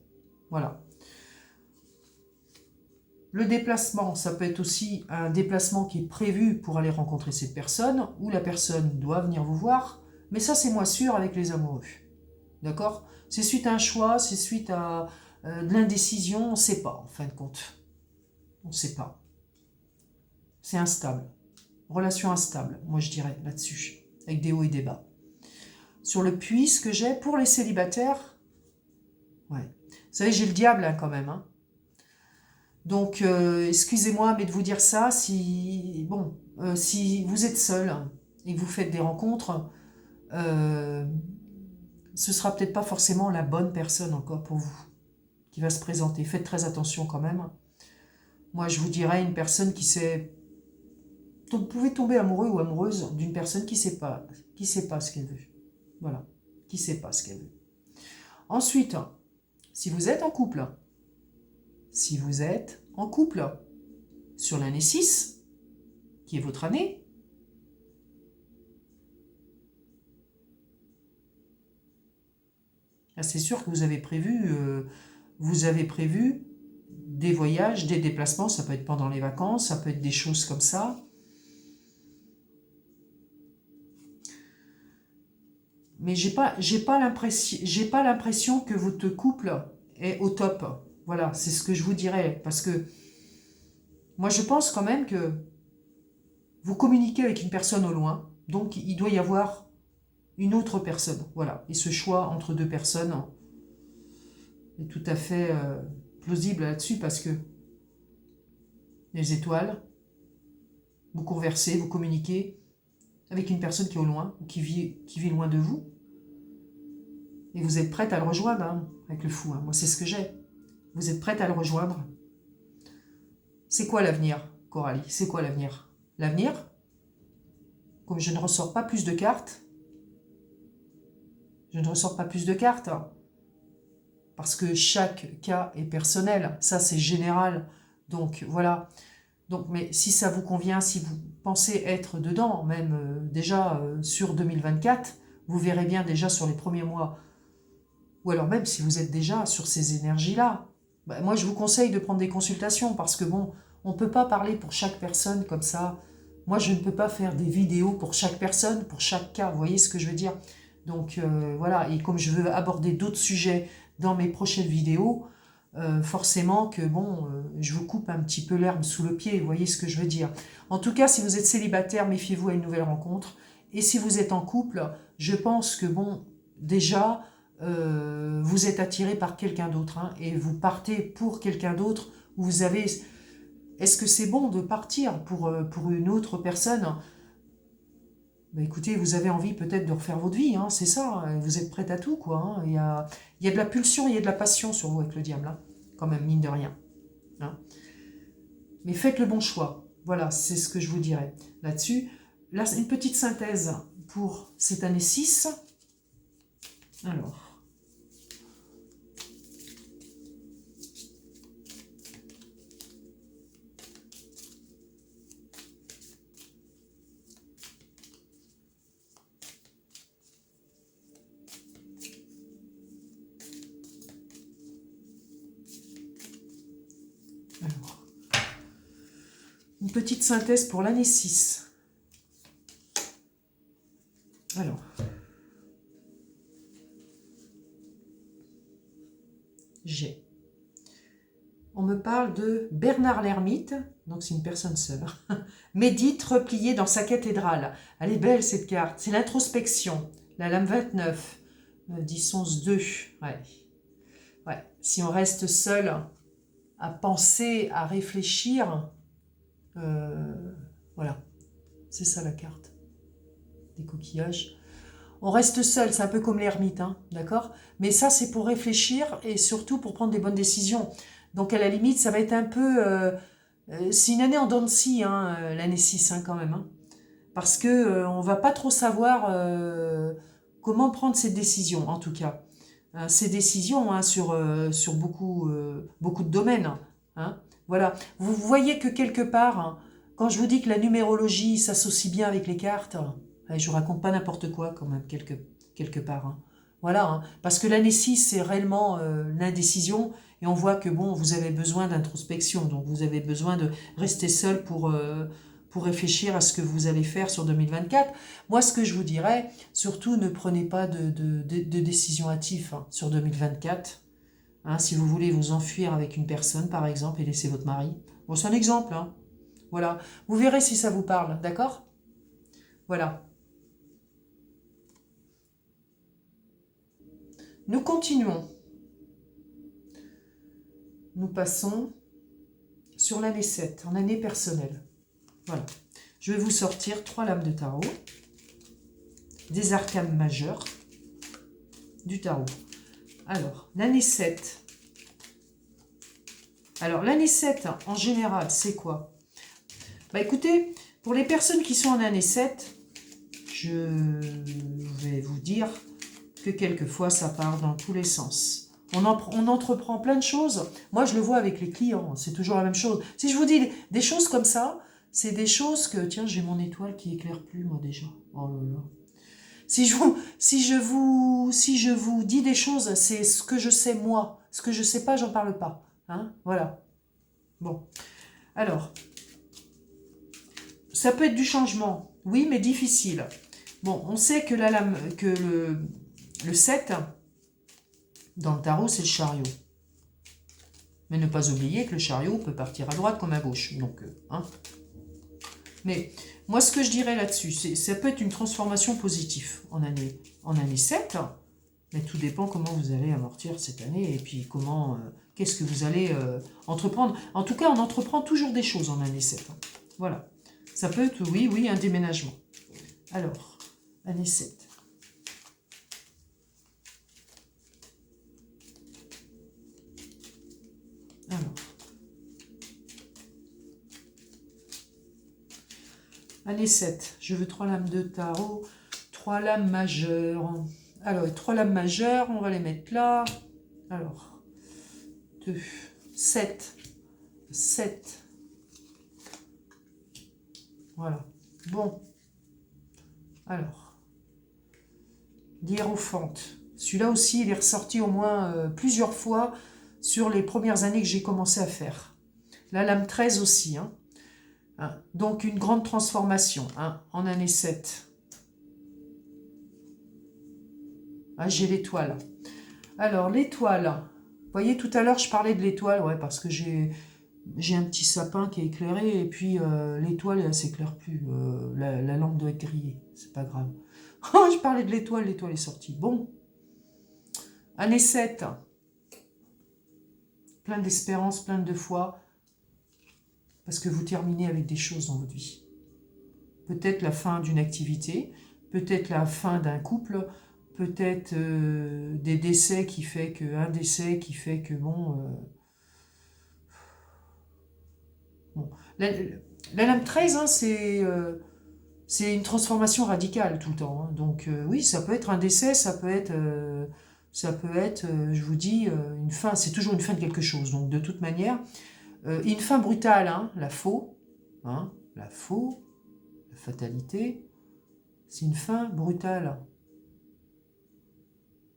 Voilà. Le déplacement, ça peut être aussi un déplacement qui est prévu pour aller rencontrer cette personne, ou la personne doit venir vous voir, mais ça, c'est moins sûr avec les amoureux. D'accord? C'est suite à un choix, c'est suite à de l'indécision, on ne sait pas, en fin de compte. On ne sait pas. C'est instable. Relation instable, moi je dirais, là-dessus, avec des hauts et des bas. Sur le puits, ce que j'ai pour les célibataires, ouais. Vous savez, j'ai le diable hein, quand même. Hein. Donc, excusez-moi, mais de vous dire ça, si vous êtes seul hein, et que vous faites des rencontres, ce sera peut-être pas forcément la bonne personne encore pour vous qui va se présenter. Faites très attention quand même. Moi, je vous dirais une personne qui sait pouvez tomber amoureux ou amoureuse d'une personne qui sait pas ce qu'elle veut. Voilà, qui sait pas ce qu'elle veut. Ensuite, si vous êtes en couple, sur l'année 6, qui est votre année, c'est sûr que vous avez prévu des voyages, des déplacements, ça peut être pendant les vacances, ça peut être des choses comme ça. Mais j'ai pas l'impression que votre couple est au top. Voilà, c'est ce que je vous dirais. Parce que moi, je pense quand même que vous communiquez avec une personne au loin. Donc, il doit y avoir une autre personne. Voilà. Et ce choix entre deux personnes est tout à fait plausible là-dessus. Parce que les étoiles, vous conversez, vous communiquez avec une personne qui est au loin, qui vit loin de vous. Et vous êtes prête à le rejoindre, hein, avec le fou. Hein. Moi, c'est ce que j'ai. Vous êtes prête à le rejoindre. C'est quoi l'avenir, Coralie? C'est quoi l'avenir? L'avenir, comme je ne ressors pas plus de cartes, hein, parce que chaque cas est personnel. Ça, c'est général. Donc, voilà. Donc, mais si ça vous convient, si vous pensez être dedans, même déjà sur 2024, vous verrez bien déjà sur les premiers mois, ou alors même si vous êtes déjà sur ces énergies-là, bah, moi je vous conseille de prendre des consultations parce que bon, on ne peut pas parler pour chaque personne comme ça. Moi je ne peux pas faire des vidéos pour chaque personne, pour chaque cas, vous voyez ce que je veux dire? Donc voilà, et comme je veux aborder d'autres sujets dans mes prochaines vidéos, forcément que bon, je vous coupe un petit peu l'herbe sous le pied, vous voyez ce que je veux dire. En tout cas, si vous êtes célibataire, méfiez-vous à une nouvelle rencontre. Et si vous êtes en couple, je pense que bon, déjà, vous êtes attiré par quelqu'un d'autre, hein, et vous partez pour quelqu'un d'autre, vous avez... Est-ce que c'est bon de partir pour une autre personne? Ben écoutez, vous avez envie peut-être de refaire votre vie, hein, c'est ça, hein, vous êtes prête à tout, quoi. Hein, il y a de la pulsion, il y a de la passion sur vous avec le diable, hein, quand même, mine de rien. Hein. Mais faites le bon choix, voilà, c'est ce que je vous dirais là-dessus. Là, une petite synthèse pour cette année 6. Alors... une petite synthèse pour l'année 6. Alors, on me parle de Bernard l'ermite, donc c'est une personne seule, médite replié dans sa cathédrale. Elle est belle cette carte, c'est l'introspection, la lame 29, 10, 11, 2. Ouais. Ouais. Si on reste seul à penser, à réfléchir, voilà, c'est ça la carte des coquillages. On reste seul, c'est un peu comme l'ermite, hein, d'accord? Mais ça, c'est pour réfléchir et surtout pour prendre des bonnes décisions. Donc, à la limite, ça va être un peu... c'est une année en dents de scie, hein, l'année 6, hein, quand même. Hein, parce que on va pas trop savoir comment prendre ces décisions, en tout cas. Hein, ces décisions hein, sur beaucoup de domaines. Hein, voilà. Vous voyez que quelque part, hein, quand je vous dis que la numérologie s'associe bien avec les cartes... Je ne raconte pas n'importe quoi quand même, quelque part. Hein. Voilà, hein. Parce que l'année 6, c'est réellement l'indécision. Et on voit que bon, vous avez besoin d'introspection. Donc vous avez besoin de rester seul pour réfléchir à ce que vous allez faire sur 2024. Moi, ce que je vous dirais, surtout ne prenez pas de décision hâtive hein, sur 2024. Hein, si vous voulez vous enfuir avec une personne, par exemple, et laisser votre mari. Bon, c'est un exemple. Hein. Voilà. Vous verrez si ça vous parle, d'accord? Voilà. Nous continuons. Nous passons sur l'année 7, en année personnelle. Voilà. Je vais vous sortir 3 lames de tarot, des arcanes majeurs du tarot. Alors, l'année 7. Alors, l'année 7, en général, c'est quoi? Bah écoutez, Pour les personnes qui sont en année 7, je vais vous dire que quelquefois ça part dans tous les sens. On entreprend plein de choses. Moi, je le vois avec les clients, c'est toujours la même chose. Si je vous dis des choses comme ça, c'est des choses que... Tiens, j'ai mon étoile qui éclaire plus, moi, déjà. Oh là là. Si je vous dis des choses, c'est ce que je sais moi. Ce que je sais pas, j'en parle pas. Hein, voilà. Bon. Alors, ça peut être du changement. Oui, mais difficile. Bon, on sait que le 7, dans le tarot, c'est le chariot. Mais ne pas oublier que le chariot peut partir à droite comme à gauche. Donc, hein. Mais moi, ce que je dirais là-dessus, ça peut être une transformation positive en année 7, mais tout dépend comment vous allez amortir cette année et puis comment, qu'est-ce que vous allez entreprendre. En tout cas, on entreprend toujours des choses en année 7. Voilà. Ça peut être, oui, un déménagement. Alors, année 7. Alors. Année 7, je veux 3 lames de tarot, 3 lames majeures. Alors, 3 lames majeures, on va les mettre là. Alors, 2, 7, 7. Voilà. Bon. Alors, l'hiérophante. Celui-là aussi, il est ressorti au moins plusieurs fois sur les premières années que j'ai commencé à faire. La lame 13 aussi, hein. Donc une grande transformation en année 7. J'ai l'étoile. Alors l'étoile, vous voyez tout à l'heure je parlais de l'étoile, ouais, parce que j'ai un petit sapin qui est éclairé et puis l'étoile elle s'éclaire plus, la lampe doit être grillée, c'est pas grave. Je parlais de l'étoile est sortie. Bon, année 7, plein d'espérance, plein de foi, parce que vous terminez avec des choses dans votre vie. Peut-être la fin d'une activité, peut-être la fin d'un couple, peut-être des décès qui fait que... Un décès qui fait que, bon... La lame 13, hein, c'est une transformation radicale tout le temps. Hein. Donc oui, ça peut être un décès, ça peut être, je vous dis, une fin, c'est toujours une fin de quelque chose. Donc de toute manière, une fin brutale, hein, la faux, la fatalité, c'est une fin brutale.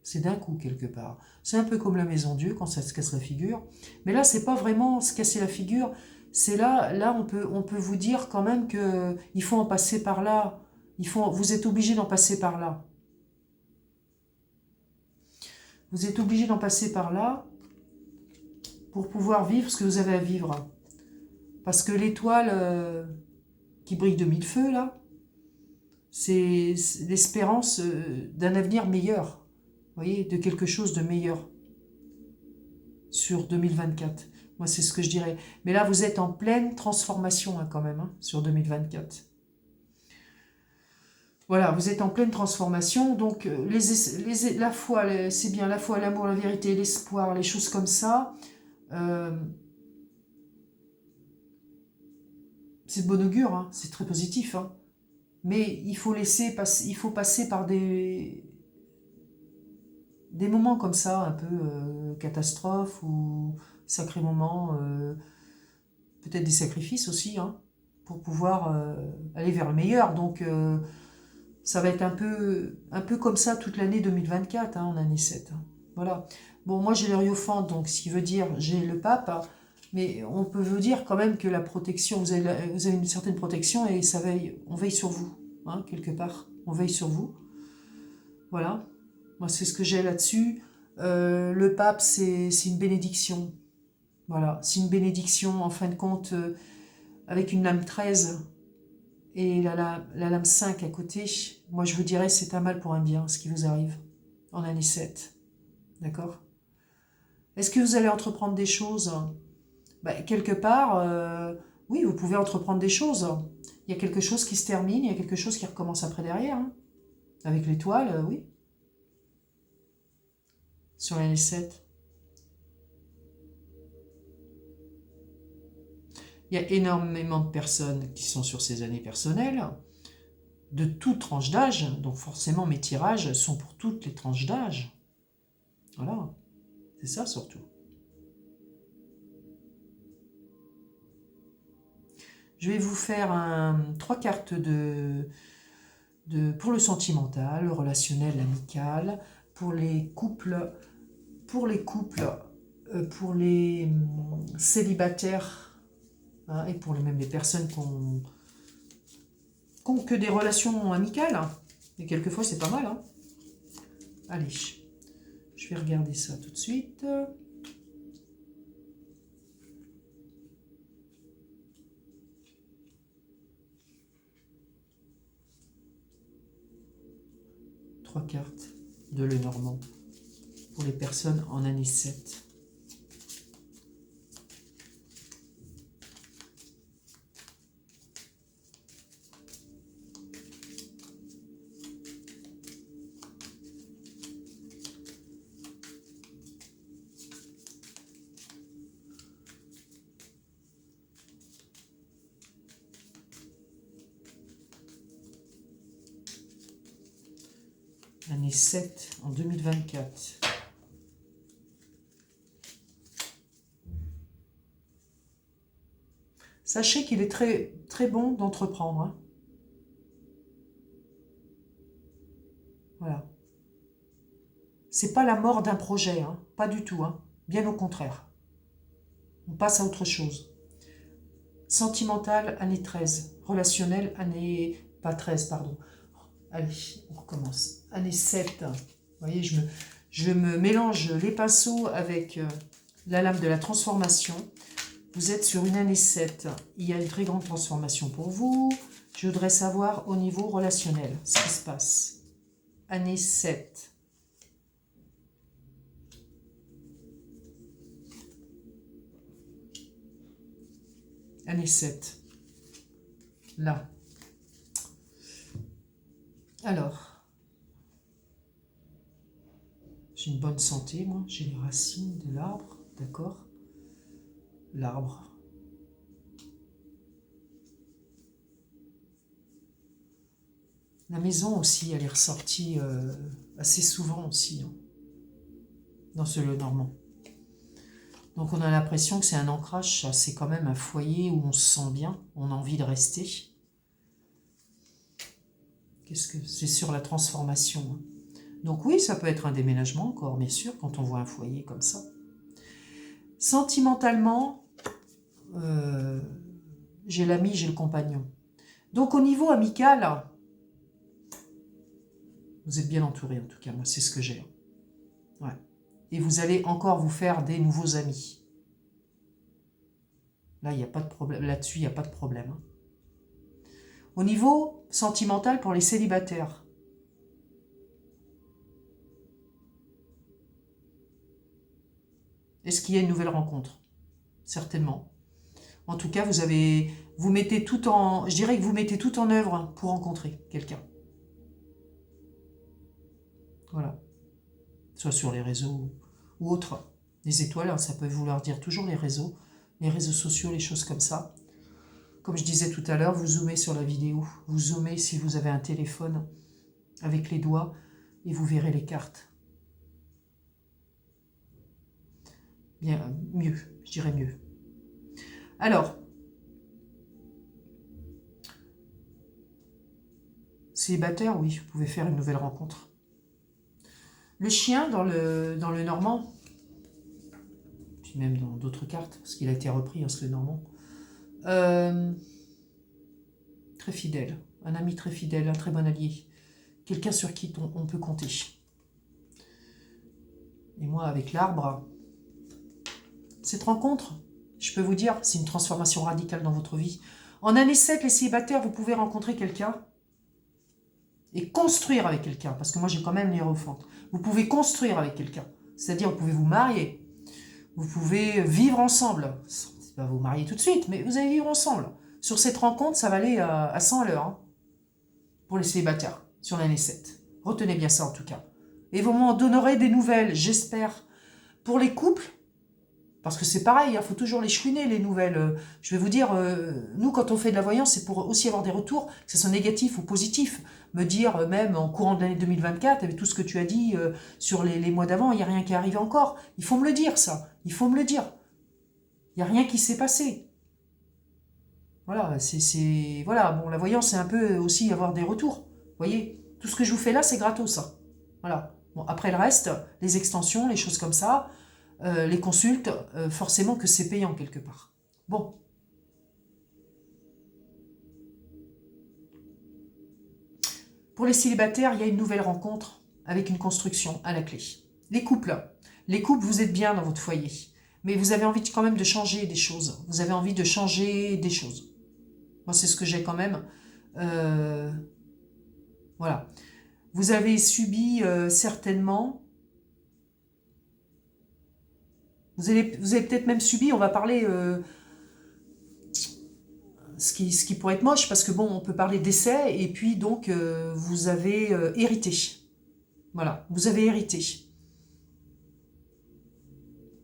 C'est d'un coup quelque part. C'est un peu comme la maison Dieu quand ça se casse la figure. Mais là, c'est pas vraiment se casser la figure. C'est là on peut vous dire quand même que il faut en passer par là. Vous êtes obligé d'en passer par là. Vous êtes obligé d'en passer par là pour pouvoir vivre ce que vous avez à vivre. Parce que l'étoile qui brille de mille feux là, c'est l'espérance d'un avenir meilleur. Vous voyez, de quelque chose de meilleur sur 2024. Moi, c'est ce que je dirais. Mais là, vous êtes en pleine transformation quand même, sur 2024. Voilà, vous êtes en pleine transformation. Donc, la foi, c'est bien la foi, l'amour, la vérité, l'espoir, les choses comme ça. C'est de bon augure, hein, c'est très positif. Hein. Mais il faut passer par des moments comme ça, un peu catastrophes ou sacrés moments, peut-être des sacrifices aussi, hein, pour pouvoir aller vers le meilleur. Donc ça va être un peu comme ça toute l'année 2024, en année 7. Hein. Voilà. Bon, moi j'ai l'Hierophante, donc ce qui veut dire j'ai le pape, hein, mais on peut vous dire quand même que la protection, vous avez une certaine protection et on veille sur vous, hein, quelque part. On veille sur vous. Voilà. Moi, c'est ce que j'ai là-dessus. Le pape, c'est une bénédiction. Voilà, c'est une bénédiction, en fin de compte, avec une lame 13 et la lame 5 à côté. Moi, je vous dirais, c'est un mal pour un bien, ce qui vous arrive en année 7. D'accord? Est-ce que vous allez entreprendre des choses? Quelque part, oui, vous pouvez entreprendre des choses. Il y a quelque chose qui se termine, il y a quelque chose qui recommence après derrière. Hein. Avec l'étoile, oui. Sur l'année 7. Il y a énormément de personnes qui sont sur ces années personnelles, de toute tranche d'âge, donc forcément mes tirages sont pour toutes les tranches d'âge. Voilà, c'est ça surtout. Je vais vous faire 3 cartes pour le sentimental, le relationnel, l'amical, pour les couples, pour les célibataires, hein, et pour même les personnes qui ont que des relations amicales. Hein. Et quelquefois, c'est pas mal. Hein. Allez, je vais regarder ça tout de suite. Trois cartes de Lenormand pour les personnes en année 7. Année 7 en 2024. Sachez qu'il est très, très bon d'entreprendre. Hein. Voilà. C'est pas la mort d'un projet, hein. Pas du tout. Hein. Bien au contraire. On passe à autre chose. Sentimental, année 13. Relationnel, année... Pas 13, pardon. Allez, on recommence. Année 7. Vous voyez, je me mélange les pinceaux avec la lame de la transformation. Vous êtes sur une année 7. Il y a une très grande transformation pour vous. Je voudrais savoir au niveau relationnel ce qui se passe. Année 7. Année 7. Là. Alors, j'ai une bonne santé, moi. J'ai les racines de l'arbre, d'accord? L'arbre. La maison aussi, elle est ressortie assez souvent aussi, hein, dans ce Lenormand. Donc on a l'impression que c'est un ancrage, c'est quand même un foyer où on se sent bien, on a envie de rester. Qu'est-ce que c'est sur la transformation, hein. Donc oui, ça peut être un déménagement encore, bien sûr, quand on voit un foyer comme ça. Sentimentalement, j'ai l'ami, j'ai le compagnon. Donc au niveau amical, vous êtes bien entouré en tout cas, moi c'est ce que j'ai. Ouais. Et vous allez encore vous faire des nouveaux amis. Là, il n'y a pas de problème. Là-dessus, il n'y a pas de problème. Hein. Au niveau sentimental pour les célibataires, est-ce qu'il y a une nouvelle rencontre? Certainement. En tout cas, vous mettez tout en, je dirais que vous mettez tout en œuvre pour rencontrer quelqu'un. Voilà. Soit sur les réseaux ou autres. Les étoiles, hein, ça peut vouloir dire toujours les réseaux sociaux, les choses comme ça. Comme je disais tout à l'heure, vous zoomez sur la vidéo. Vous zoomez si vous avez un téléphone avec les doigts et vous verrez les cartes. Bien, mieux, je dirais mieux. Alors, célibataire, oui, vous pouvez faire une nouvelle rencontre. Le chien dans le Normand, puis même dans d'autres cartes, parce qu'il a été repris, hein, ce Normand. Très fidèle, un ami très fidèle, un très bon allié. Quelqu'un sur qui on peut compter. Et moi, avec l'arbre, cette rencontre, je peux vous dire, c'est une transformation radicale dans votre vie. En année 7, les célibataires, vous pouvez rencontrer quelqu'un et construire avec quelqu'un, parce que moi, j'ai quand même l'hiérophante. Vous pouvez construire avec quelqu'un, c'est-à-dire vous pouvez vous marier, vous pouvez vivre ensemble. C'est pas vous marier tout de suite, mais vous allez vivre ensemble. Sur cette rencontre, ça va aller à 100 à l'heure, hein, pour les célibataires, sur l'année 7. Retenez bien ça en tout cas. Et vous m'en donnerez des nouvelles, j'espère. Pour les couples, Parce que c'est pareil, il faut toujours les chouiner, les nouvelles. Je vais vous dire, nous, quand on fait de la voyance, c'est pour aussi avoir des retours, que ce soit négatif ou positif. Me dire, même en courant de l'année 2024, avec tout ce que tu as dit sur les mois d'avant, il n'y a rien qui est arrivé encore. Il faut me le dire, ça. Il faut me le dire. Il n'y a rien qui s'est passé. Voilà, voilà, bon, la voyance, c'est un peu aussi avoir des retours. Vous voyez, tout ce que je vous fais là, c'est gratos, ça. Voilà. Bon, après le reste, les extensions, les choses comme ça, les consultes, forcément que c'est payant quelque part. Bon. Pour les célibataires, il y a une nouvelle rencontre avec une construction à la clé. Les couples, vous êtes bien dans votre foyer, mais vous avez envie quand même de changer des choses. Vous avez envie de changer des choses. Moi, c'est ce que j'ai quand même. Voilà. Vous avez subi certainement... Vous avez peut-être même subi, on va parler... ce qui pourrait être moche, parce que bon, on peut parler d'essai, et puis donc, vous avez hérité. Voilà, vous avez hérité.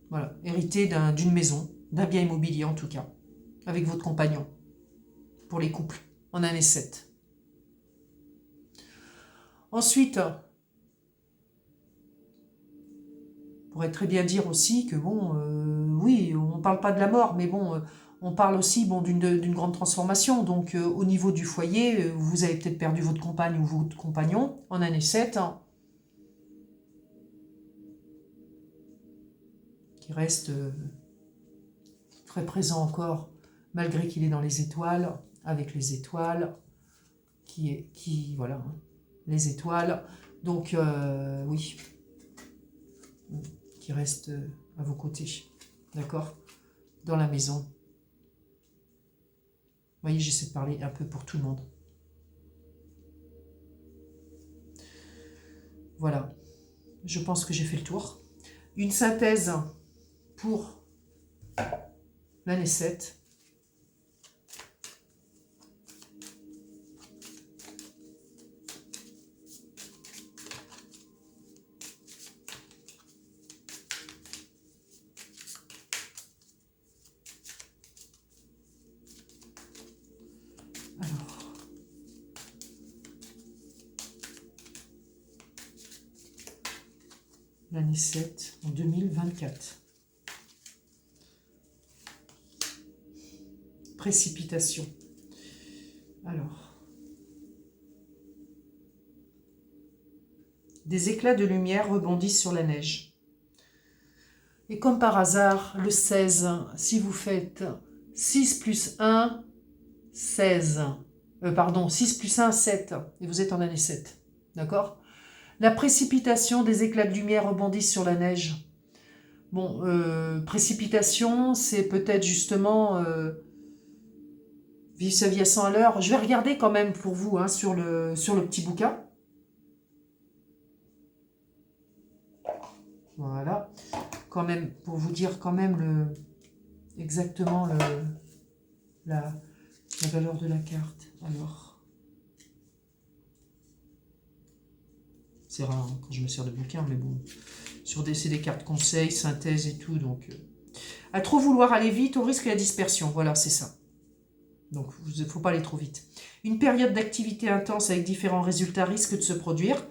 Voilà, hérité d'une maison, d'un bien immobilier en tout cas, avec votre compagnon, pour les couples, en année 7. Ensuite, on pourrait très bien dire aussi que bon, oui, on ne parle pas de la mort, mais bon, on parle aussi bon, d'une grande transformation. Donc au niveau du foyer, vous avez peut-être perdu votre compagne ou votre compagnon en année 7, hein, qui reste très présent encore, malgré qu'il est dans les étoiles, avec les étoiles, voilà, hein, les étoiles. Donc oui, qui reste à vos côtés, d'accord, dans la maison. Vous voyez, j'essaie de parler un peu pour tout le monde. Voilà, je pense que j'ai fait le tour. Une synthèse pour l'année 7. L'année 7 en 2024. Précipitation. Alors. Des éclats de lumière rebondissent sur la neige. Et comme par hasard, le 16, si vous faites 6 plus 1, 16. Pardon, 6 plus 1, 7. Et vous êtes en année 7. D'accord ? La précipitation, des éclats de lumière rebondissent sur la neige. Bon, précipitation, c'est peut-être justement vivre sa vie à 100 à l'heure. Je vais regarder quand même pour vous hein, sur le petit bouquin. Voilà. Quand même, pour vous dire quand même exactement la valeur de la carte. Alors... C'est rare hein, quand je me sers de bouquin, mais bon, c'est des cartes conseils, synthèse et tout, donc... à trop vouloir aller vite, on risque la dispersion, voilà, c'est ça. Donc, il ne faut pas aller trop vite. Une période d'activité intense avec différents résultats risque de se produire.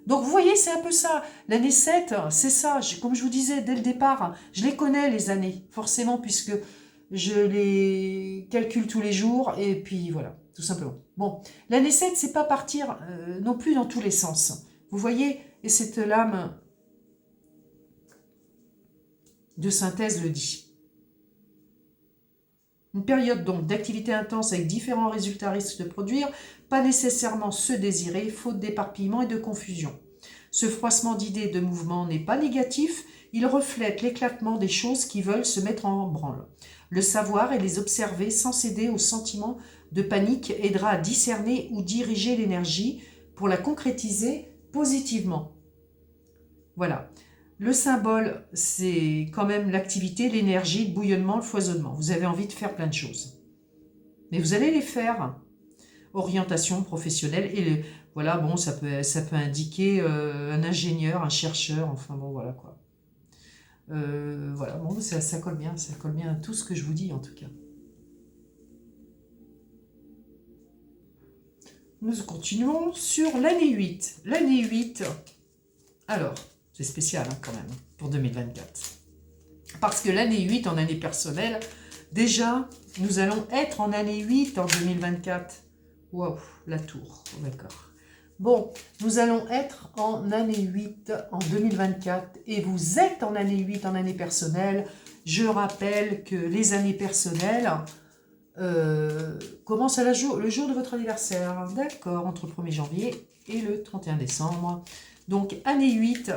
Donc, vous voyez, c'est un peu ça. L'année 7, c'est ça, comme je vous disais dès le départ, je les connais, les années, forcément, puisque je les calcule tous les jours, et puis voilà, tout simplement. Bon, l'année 7, c'est pas partir non plus dans tous les sens. Vous voyez, et cette lame de synthèse le dit. Une période donc d'activité intense avec différents résultats risquent de produire, pas nécessairement ceux désirés, faute d'éparpillement et de confusion. Ce froissement d'idées et de mouvements n'est pas négatif, il reflète l'éclatement des choses qui veulent se mettre en branle. Le savoir et les observer sans céder aux sentiments de panique aidera à discerner ou diriger l'énergie pour la concrétiser positivement. Voilà. Le symbole, c'est quand même l'activité, l'énergie, le bouillonnement, le foisonnement. Vous avez envie de faire plein de choses. Mais vous allez les faire. Orientation professionnelle. Et voilà, bon, ça peut indiquer un ingénieur, un chercheur, enfin bon, voilà quoi. Voilà, bon, ça colle bien à tout ce que je vous dis en tout cas. Nous continuons sur l'année 8. L'année 8, alors, c'est spécial hein, quand même pour 2024. Parce que l'année 8 en année personnelle, déjà, nous allons être en année 8 en 2024. Waouh, la tour, d'accord. Bon, nous allons être en année 8 en 2024 et vous êtes en année 8 en année personnelle. Je rappelle que les années personnelles commencent le jour de votre anniversaire. D'accord, entre le 1er janvier et le 31 décembre. Donc, année 8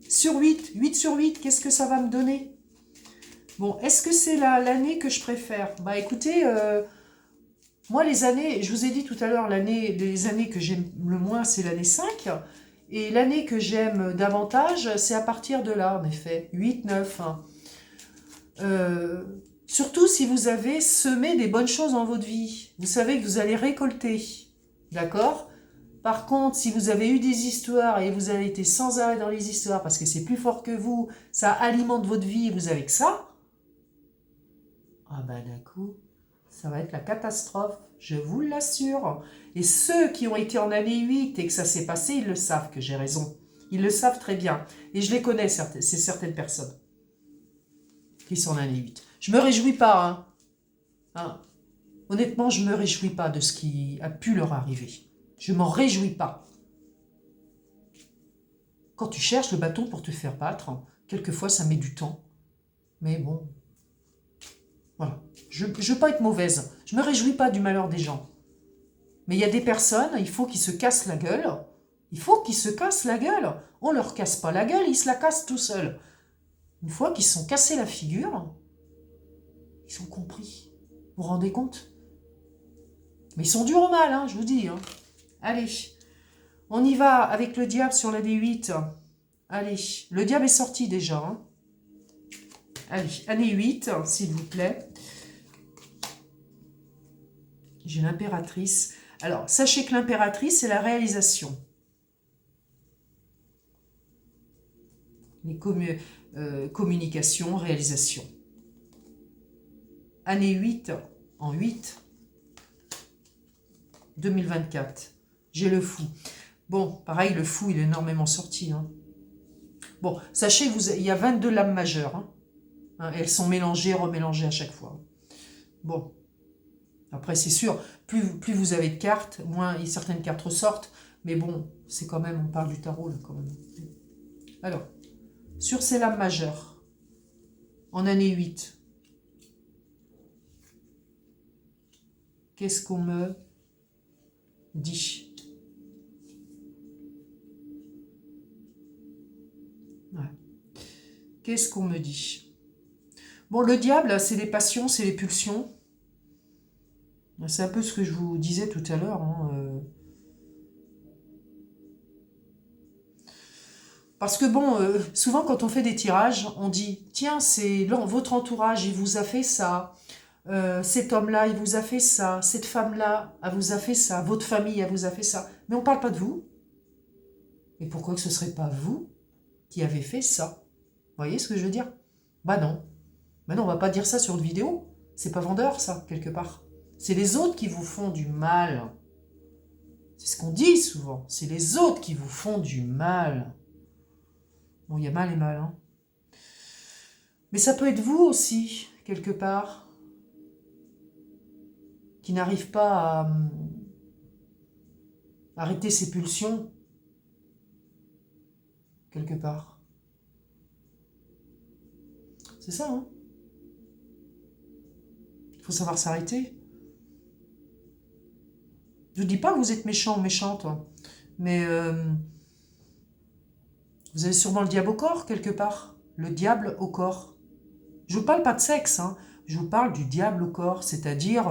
sur 8, 8 sur 8, qu'est-ce que ça va me donner? Bon, est-ce que c'est l'année que je préfère? Bah écoutez, moi les années, je vous ai dit tout à l'heure, les années que j'aime le moins, c'est l'année 5. Et l'année que j'aime davantage, c'est à partir de là, en effet, 8, 9. Surtout si vous avez semé des bonnes choses dans votre vie. Vous savez que vous allez récolter, d'accord? Par contre, si vous avez eu des histoires et vous avez été sans arrêt dans les histoires parce que c'est plus fort que vous, ça alimente votre vie et vous avez que ça, ah ben d'un coup, ça va être la catastrophe, je vous l'assure. Et ceux qui ont été en année 8 et que ça s'est passé, ils le savent que j'ai raison. Ils le savent très bien. Et je les connais, c'est certaines personnes qui sont en année 8. Je me réjouis pas, hein. Hein. Honnêtement, je me réjouis pas de ce qui a pu leur arriver. Je m'en réjouis pas. Quand tu cherches le bâton pour te faire battre, quelquefois ça met du temps. Mais bon, voilà. Je ne veux pas être mauvaise. Je ne me réjouis pas du malheur des gens. Mais il y a des personnes, il faut qu'ils se cassent la gueule. Il faut qu'ils se cassent la gueule. On ne leur casse pas la gueule, ils se la cassent tout seuls. Une fois qu'ils se sont cassés la figure, ils ont compris. Vous vous rendez compte? Mais ils sont durs au mal, hein, je vous dis. Hein. Allez, on y va avec le diable sur l'année 8. Allez, le diable est sorti déjà. Hein. Allez, année 8, s'il vous plaît. J'ai l'impératrice. Alors, sachez que l'impératrice, c'est la réalisation. Les communications, réalisation. Année 8, en 8, 2024. J'ai le fou. Bon, pareil, le fou, il est énormément sorti. Hein. Bon, sachez qu'il y a 22 lames majeures. Hein. Hein, elles sont mélangées, remélangées à chaque fois. Bon. Après, c'est sûr, plus vous avez de cartes, moins certaines cartes ressortent. Mais bon, c'est quand même, on parle du tarot, là, quand même. Alors, sur ces lames majeures, en année 8, qu'est-ce qu'on me dit? Ouais. Qu'est-ce qu'on me dit? Bon, le diable, c'est les passions, c'est les pulsions. C'est un peu ce que je vous disais tout à l'heure. Hein, Parce que bon, souvent quand on fait des tirages, on dit « Tiens, c'est votre entourage, il vous a fait ça. Cet homme-là, il vous a fait ça. Cette femme-là, elle vous a fait ça. Votre famille, elle vous a fait ça. » Mais on ne parle pas de vous. Et pourquoi que ce ne serait pas vous qui avez fait ça? Vous voyez ce que je veux dire? Bah non. Bah non, on ne va pas dire ça sur une vidéo. C'est pas vendeur, ça, quelque part. C'est les autres qui vous font du mal. C'est ce qu'on dit souvent. C'est les autres qui vous font du mal. Bon, il y a mal et mal, hein. Mais ça peut être vous aussi, quelque part, qui n'arrive pas à arrêter ses pulsions, quelque part. C'est ça, hein. Il faut savoir s'arrêter. Je ne dis pas que vous êtes méchant ou méchante, hein, mais vous avez sûrement le diable au corps, quelque part. Le diable au corps. Je ne vous parle pas de sexe, hein. Je vous parle du diable au corps, c'est-à-dire...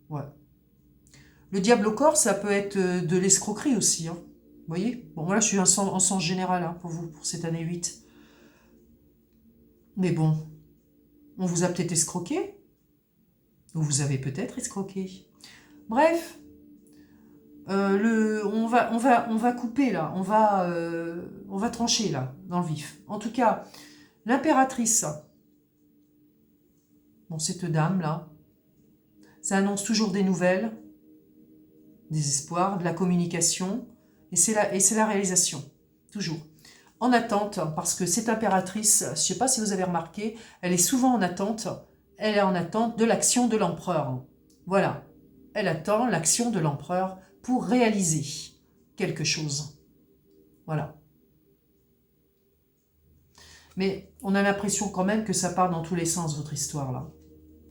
ouais. Le diable au corps, ça peut être de l'escroquerie aussi. Hein. Vous voyez? Bon, voilà, je suis en sens général hein, pour vous, pour cette année 8. Mais bon, on vous a peut-être escroqué. Ou vous avez peut-être escroqué. Bref, On va couper là, on va trancher là, dans le vif. En tout cas, l'impératrice, bon, cette dame là, ça annonce toujours des nouvelles, des espoirs, de la communication, et c'est la réalisation, toujours. En attente, parce que cette impératrice, je ne sais pas si vous avez remarqué, elle est souvent en attente, elle est en attente de l'action de l'empereur. Voilà, elle attend l'action de l'empereur pour réaliser quelque chose. Voilà. Mais on a l'impression quand même que ça part dans tous les sens, votre histoire, là.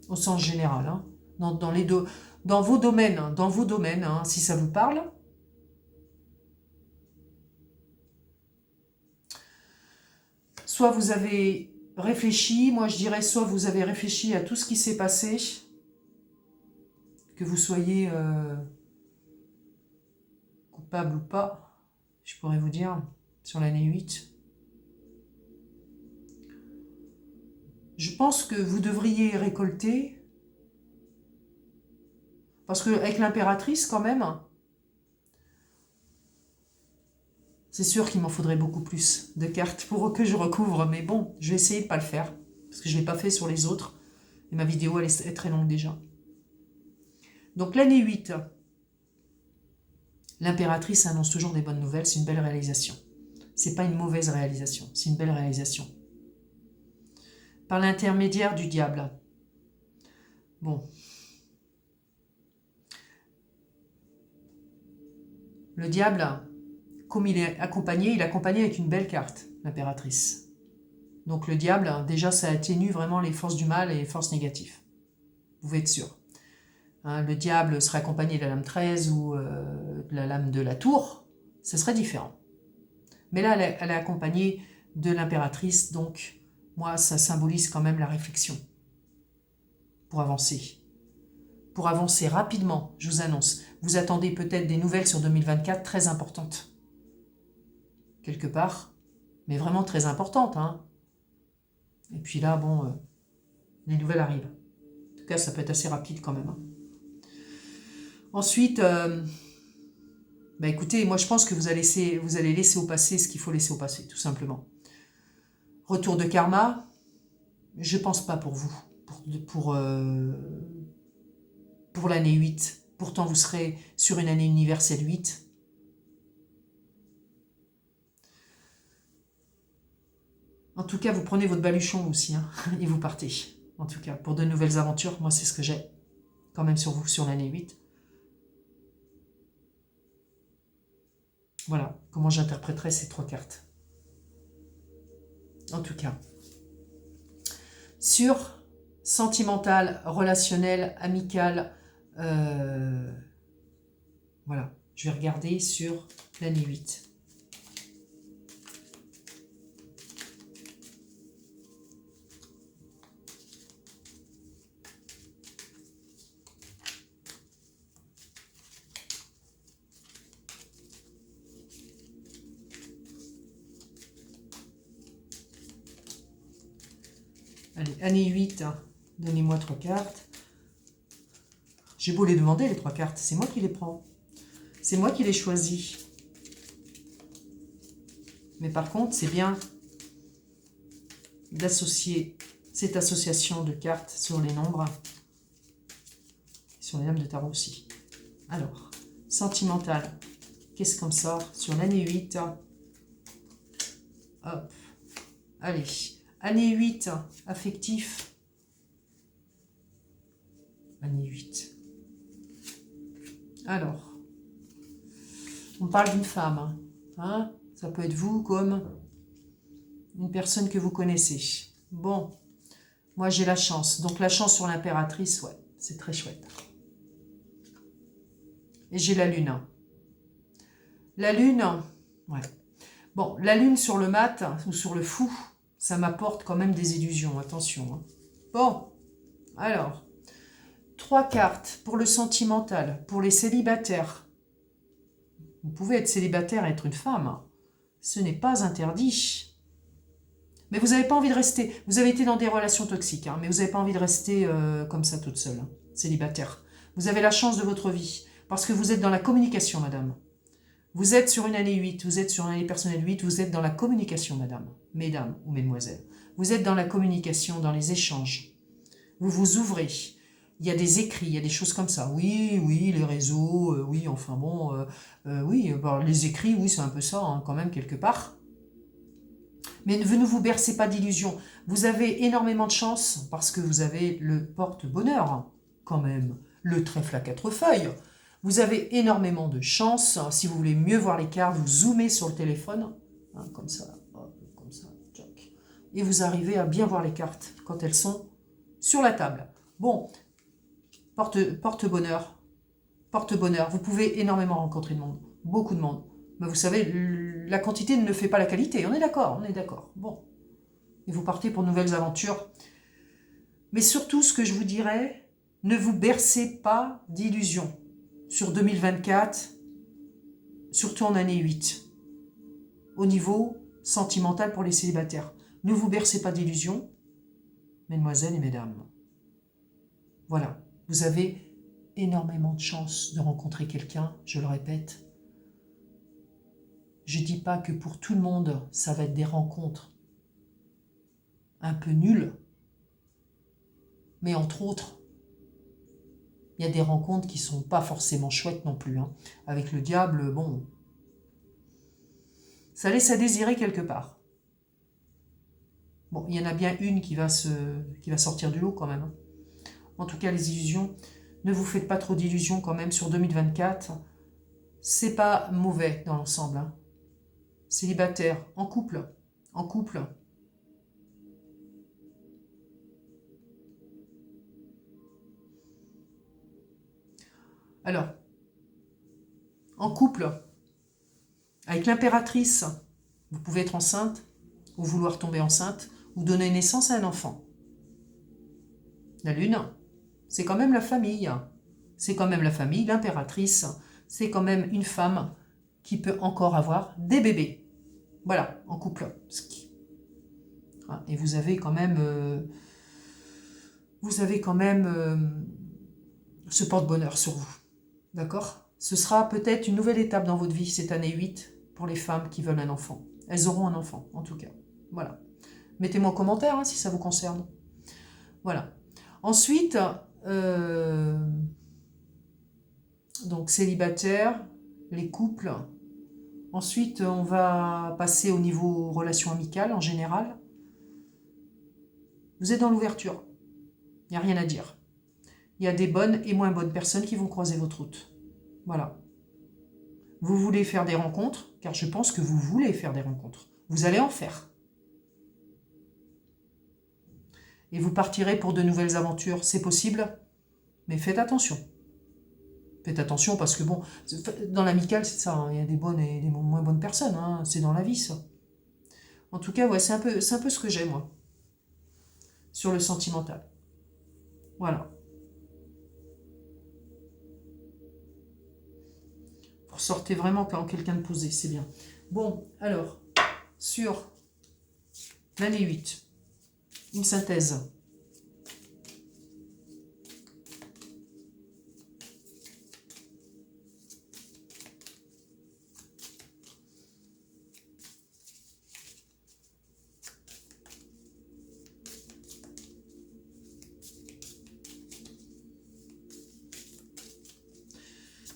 Au sens général, hein. Dans vos domaines, hein, si ça vous parle. Soit vous avez réfléchi, moi je dirais, soit vous avez réfléchi à tout ce qui s'est passé, que vous soyez coupable ou pas, je pourrais vous dire, sur l'année 8. Je pense que vous devriez récolter, parce qu'avec l'impératrice quand même, c'est sûr qu'il m'en faudrait beaucoup plus de cartes pour que je recouvre, mais bon, je vais essayer de ne pas le faire, parce que je ne l'ai pas fait sur les autres, et ma vidéo elle est très longue déjà. Donc l'année 8, l'impératrice annonce toujours des bonnes nouvelles, c'est une belle réalisation. C'est pas une mauvaise réalisation, c'est une belle réalisation. Par l'intermédiaire du diable. Bon. Le diable, comme il est accompagné avec une belle carte, l'impératrice. Donc le diable, déjà, ça atténue vraiment les forces du mal et les forces négatives. Vous pouvez être sûr. Hein, le diable serait accompagné de la lame 13 ou de la lame de la tour, ce serait différent. Mais là, elle est accompagnée de l'impératrice, donc moi, ça symbolise quand même la réflexion pour avancer. Pour avancer rapidement, je vous annonce. Vous attendez peut-être des nouvelles sur 2024 très importantes. Quelque part, mais vraiment très importantes. Hein. Et puis là, bon, les nouvelles arrivent. En tout cas, ça peut être assez rapide quand même. Hein. Ensuite, bah écoutez, moi je pense que vous allez laisser au passé ce qu'il faut laisser au passé, tout simplement. Retour de karma, je pense pas pour vous, pour l'année 8. Pourtant, vous serez sur une année universelle 8. En tout cas, vous prenez votre baluchon aussi, hein, et vous partez. En tout cas, pour de nouvelles aventures, moi c'est ce que j'ai quand même sur vous, sur l'année 8. Voilà, comment j'interpréterais ces 3 cartes. En tout cas. Sur sentimental, relationnel, amical, voilà, je vais regarder sur l'année 8. Allez, année 8, hein. Donnez-moi 3 cartes. J'ai beau les demander, les 3 cartes, c'est moi qui les prends. C'est moi qui les choisis. Mais par contre, c'est bien d'associer cette association de cartes sur les nombres, sur les lames de tarot aussi. Alors, sentimental, qu'est-ce qu'on sort sur l'année 8? Hop, allez. Année 8, affectif. Année 8. Alors, on parle d'une femme. Hein, ça peut être vous comme une personne que vous connaissez. Bon, moi j'ai la chance. Donc la chance sur l'impératrice, ouais, c'est très chouette. Et j'ai la lune. La lune, ouais. Bon, la lune sur le mat ou sur le fou, ça m'apporte quand même des illusions, attention. Hein. Bon, alors, 3 cartes pour le sentimental, pour les célibataires. Vous pouvez être célibataire et être une femme. Hein. Ce n'est pas interdit. Mais vous n'avez pas envie de rester. Vous avez été dans des relations toxiques, hein, mais vous n'avez pas envie de rester comme ça toute seule, hein, célibataire. Vous avez la chance de votre vie. Parce que vous êtes dans la communication, madame. Vous êtes sur une année 8, vous êtes sur une année personnelle 8, vous êtes dans la communication, madame, mesdames ou mesdemoiselles. Vous êtes dans la communication, dans les échanges. Vous vous ouvrez. Il y a des écrits, il y a des choses comme ça. Oui, oui, les réseaux, oui, enfin bon, oui, bon, les écrits, oui, c'est un peu ça, hein, quand même, quelque part. Mais ne vous bercez pas d'illusions. Vous avez énormément de chance, parce que vous avez le porte-bonheur, hein, quand même, le trèfle à 4 feuilles. Vous avez énormément de chance. Si vous voulez mieux voir les cartes, vous zoomez sur le téléphone, hein, comme ça, tchac, et vous arrivez à bien voir les cartes quand elles sont sur la table. Bon, porte-bonheur, porte-bonheur. Vous pouvez énormément rencontrer de monde, beaucoup de monde. Mais vous savez, la quantité ne fait pas la qualité. On est d'accord, on est d'accord. Bon, et vous partez pour de nouvelles aventures. Mais surtout, ce que je vous dirais, ne vous bercez pas d'illusions sur 2024, surtout en année 8, au niveau sentimental pour les célibataires. Ne vous bercez pas d'illusions, mesdemoiselles et mesdames. Voilà, vous avez énormément de chances de rencontrer quelqu'un, je le répète. Je ne dis pas que pour tout le monde, ça va être des rencontres un peu nulles, mais entre autres, il y a des rencontres qui ne sont pas forcément chouettes non plus. Hein. Avec le diable, bon, ça laisse à désirer quelque part. Bon, il y en a bien une qui va sortir du lot quand même. En tout cas, les illusions, ne vous faites pas trop d'illusions quand même sur 2024. C'est pas mauvais dans l'ensemble. Hein. Célibataire, en couple, en couple. Alors, en couple, avec l'impératrice, vous pouvez être enceinte, ou vouloir tomber enceinte, ou donner naissance à un enfant. La lune, c'est quand même la famille. C'est quand même la famille, l'impératrice, c'est quand même une femme qui peut encore avoir des bébés. Voilà, en couple. Et vous avez quand même... ce porte-bonheur sur vous. D'accord ? Ce sera peut-être une nouvelle étape dans votre vie, cette année 8, pour les femmes qui veulent un enfant. Elles auront un enfant, en tout cas. Voilà. Mettez-moi en commentaire hein, si ça vous concerne. Voilà. Ensuite, donc célibataire, les couples. Ensuite, on va passer au niveau relations amicales en général. Vous êtes dans l'ouverture. Il n'y a rien à dire. Il y a des bonnes et moins bonnes personnes qui vont croiser votre route. Voilà. Vous voulez faire des rencontres, car je pense que vous voulez faire des rencontres. Vous allez en faire. Et vous partirez pour de nouvelles aventures. C'est possible, mais faites attention. Faites attention parce que, bon, dans l'amical, c'est ça. Hein, il y a des bonnes et des moins bonnes personnes. Hein, c'est dans la vie, ça. En tout cas, ouais, c'est un peu ce que j'ai, moi, sur le sentimental. Voilà. Vous ressortez vraiment quand quelqu'un de posé, c'est bien. Bon, alors, sur l'année 8, une synthèse.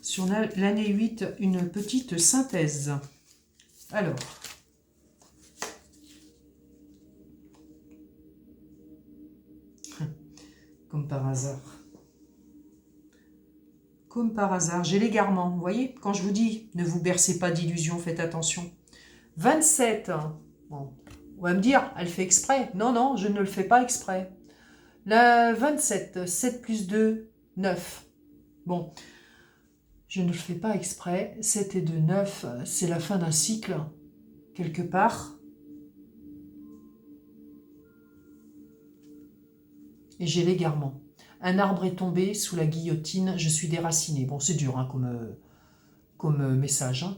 Sur l'année 8, une petite synthèse. Alors, comme par hasard. Comme par hasard, j'ai l'égarement. Vous voyez, quand je vous dis, ne vous bercez pas d'illusions, faites attention. 27. Bon, on va me dire, elle fait exprès. Non, non, je ne le fais pas exprès. La 27, 7 plus 2, 9. Bon, je ne le fais pas exprès. 7 et 2, 9, c'est la fin d'un cycle, quelque part. Et j'ai l'égarement. Un arbre est tombé sous la guillotine, je suis déraciné. Bon, c'est dur hein, comme message. Hein.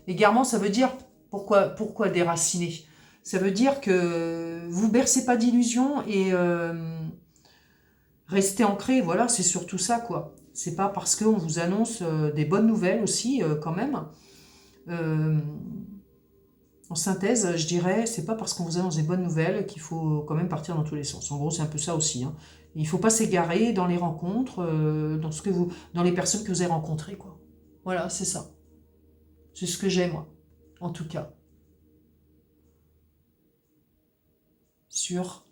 Égarement, ça veut dire, pourquoi déraciné? Ça veut dire que vous bercez pas d'illusions et Restez ancré, voilà, c'est surtout ça, quoi. C'est pas parce qu'on vous annonce des bonnes nouvelles aussi, quand même. Euh, En synthèse, je dirais, c'est pas parce qu'on vous annonce des bonnes nouvelles qu'il faut quand même partir dans tous les sens. En gros, c'est un peu ça aussi, hein. Il ne faut pas s'égarer dans les rencontres, dans les personnes que vous avez rencontrées, quoi. Voilà, c'est ça. C'est ce que j'ai, moi, en tout cas, sur,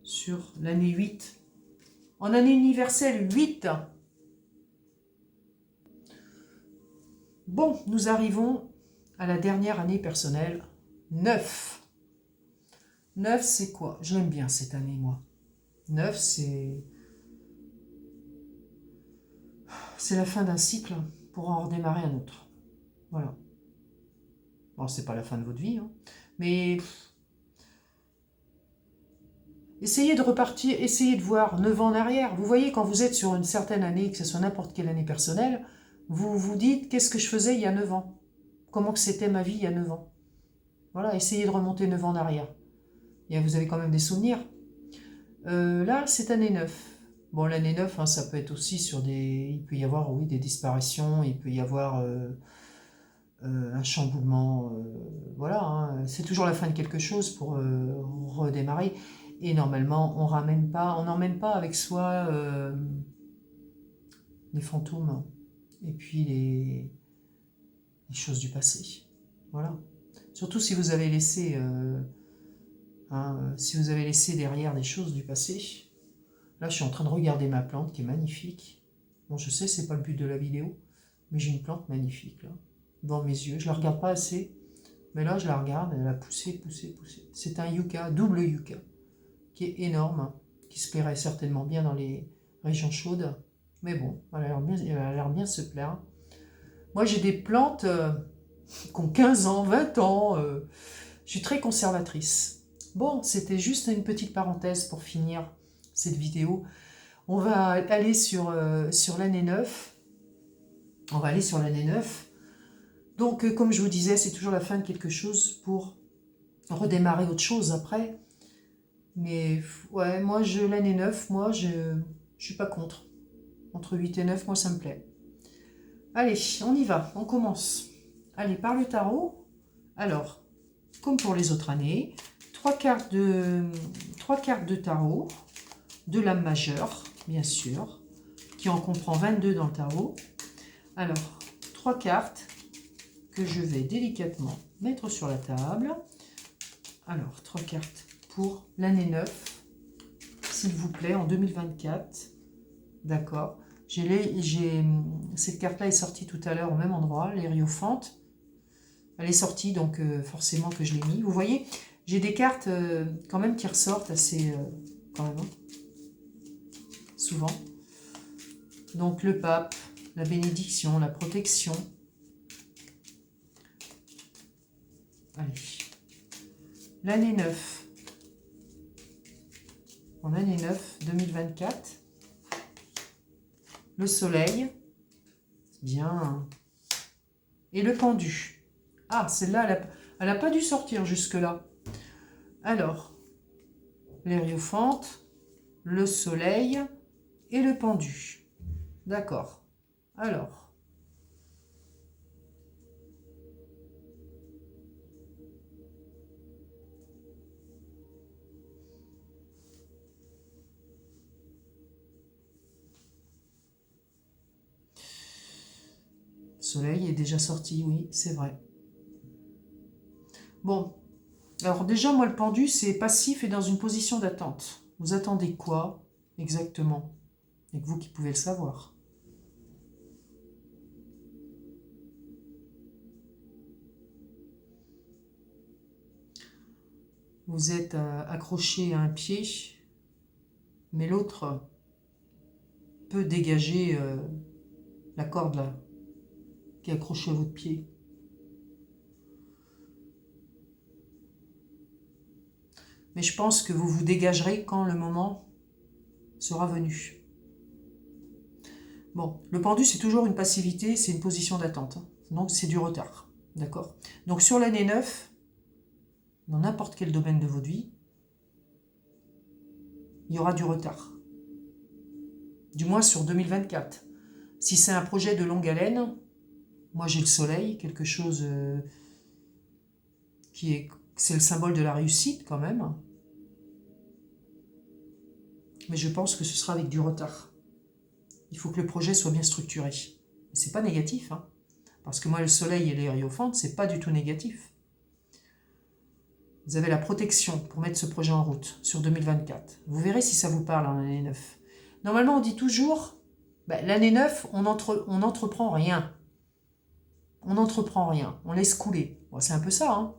sur l'année 8. En année universelle 8. Bon, nous arrivons à la dernière année personnelle, 9. 9, c'est quoi? Je l'aime bien cette année, moi. 9, c'est la fin d'un cycle pour en redémarrer un autre. Voilà. Bon, c'est pas la fin de votre vie, hein, mais essayez de repartir, essayez de voir 9 ans en arrière. Vous voyez, quand vous êtes sur une certaine année, que ce soit n'importe quelle année personnelle, vous vous dites, qu'est-ce que je faisais il y a 9 ans? Comment que c'était ma vie il y a 9 ans? Voilà, essayez de remonter 9 ans en arrière. Et vous avez quand même des souvenirs. Là, c'est année 9. Bon, l'année 9, hein, ça peut être aussi sur des... Il peut y avoir, oui, des disparitions, il peut y avoir un chamboulement. Voilà, hein. C'est toujours la fin de quelque chose pour redémarrer. Et normalement, on n'emmène pas avec soi les fantômes et puis les choses du passé. Voilà. Surtout si vous avez laissé... si vous avez laissé derrière des choses du passé. Là, je suis en train de regarder ma plante qui est magnifique. Bon, je sais, c'est pas le but de la vidéo, mais j'ai une plante magnifique là, devant mes yeux. Je la regarde pas assez, mais là, je la regarde, elle a poussé, poussé, poussé. C'est un yucca, double yucca, qui est énorme, qui se plairait certainement bien dans les régions chaudes. Mais bon, elle a l'air bien se plaire. Moi, j'ai des plantes qui ont 15 ans, 20 ans. Je suis très conservatrice. Bon, c'était juste une petite parenthèse pour finir cette vidéo. On va aller sur l'année 9. On va aller sur l'année 9. Donc, comme je vous disais, c'est toujours la fin de quelque chose pour redémarrer autre chose après. Mais ouais, moi, l'année 9, moi, je suis pas contre. Entre 8 et 9, moi, ça me plaît. Allez, on y va, on commence. Allez, par le tarot. Alors, comme pour les autres années, 3 cartes de tarot, de l'âme majeure, bien sûr, qui en comprend 22 dans le tarot. Alors, 3 cartes que je vais délicatement mettre sur la table. Alors, 3 cartes pour l'année 9, s'il vous plaît, en 2024. D'accord. Cette carte-là est sortie tout à l'heure au même endroit, l'Hierophante. Elle est sortie, donc forcément que je l'ai mis. Vous voyez, j'ai des cartes quand même qui ressortent assez... quand même, souvent. Donc le pape, la bénédiction, la protection. Allez. L'année 9. En année 9, 2024. Le soleil. Bien. Et le pendu. Ah, celle-là, elle n'a pas dû sortir jusque-là. Alors, l'Hierophante, le soleil et le pendu. D'accord. Alors. Le soleil est déjà sorti, oui, c'est vrai. Bon. Alors déjà, moi, le pendu, c'est passif et dans une position d'attente. Vous attendez quoi exactement? Il n'y a que vous qui pouvez le savoir. Vous êtes accroché à un pied, mais l'autre peut dégager la corde là, qui est accrochée à votre pied. Mais je pense que vous vous dégagerez quand le moment sera venu. Bon, le pendu, c'est toujours une passivité, c'est une position d'attente. Hein. Donc, c'est du retard. D'accord? Donc, sur l'année 9, dans n'importe quel domaine de votre vie, il y aura du retard. Du moins sur 2024. Si c'est un projet de longue haleine, moi j'ai le soleil, quelque chose c'est le symbole de la réussite quand même. Mais je pense que ce sera avec du retard. Il faut que le projet soit bien structuré. C'est pas négatif, hein, parce que moi le soleil et les hiérophants, c'est pas du tout négatif. Vous avez la protection pour mettre ce projet en route sur 2024. Vous verrez si ça vous parle en année 9. Normalement, on dit toujours, l'année 9, on n'entreprend rien. On n'entreprend rien, on laisse couler. Bon, c'est un peu ça, hein,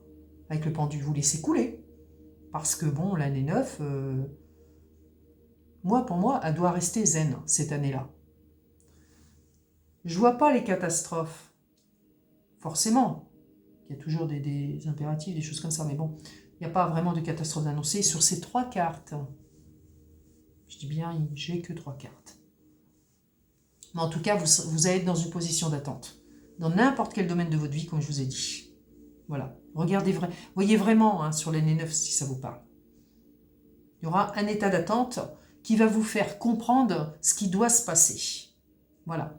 avec le pendule, vous laissez couler. Parce que bon, l'année 9, pour moi, elle doit rester zen, cette année-là. Je vois pas les catastrophes. Forcément. Il y a toujours des impératifs, des choses comme ça, mais bon, il n'y a pas vraiment de catastrophe annoncée sur ces 3 cartes. Je dis bien, j'ai que 3 cartes. Mais en tout cas, vous allez être dans une position d'attente. Dans n'importe quel domaine de votre vie, comme je vous ai dit. Voilà. Voyez vraiment hein, sur l'année 9 si ça vous parle. Il y aura un état d'attente qui va vous faire comprendre ce qui doit se passer. Voilà.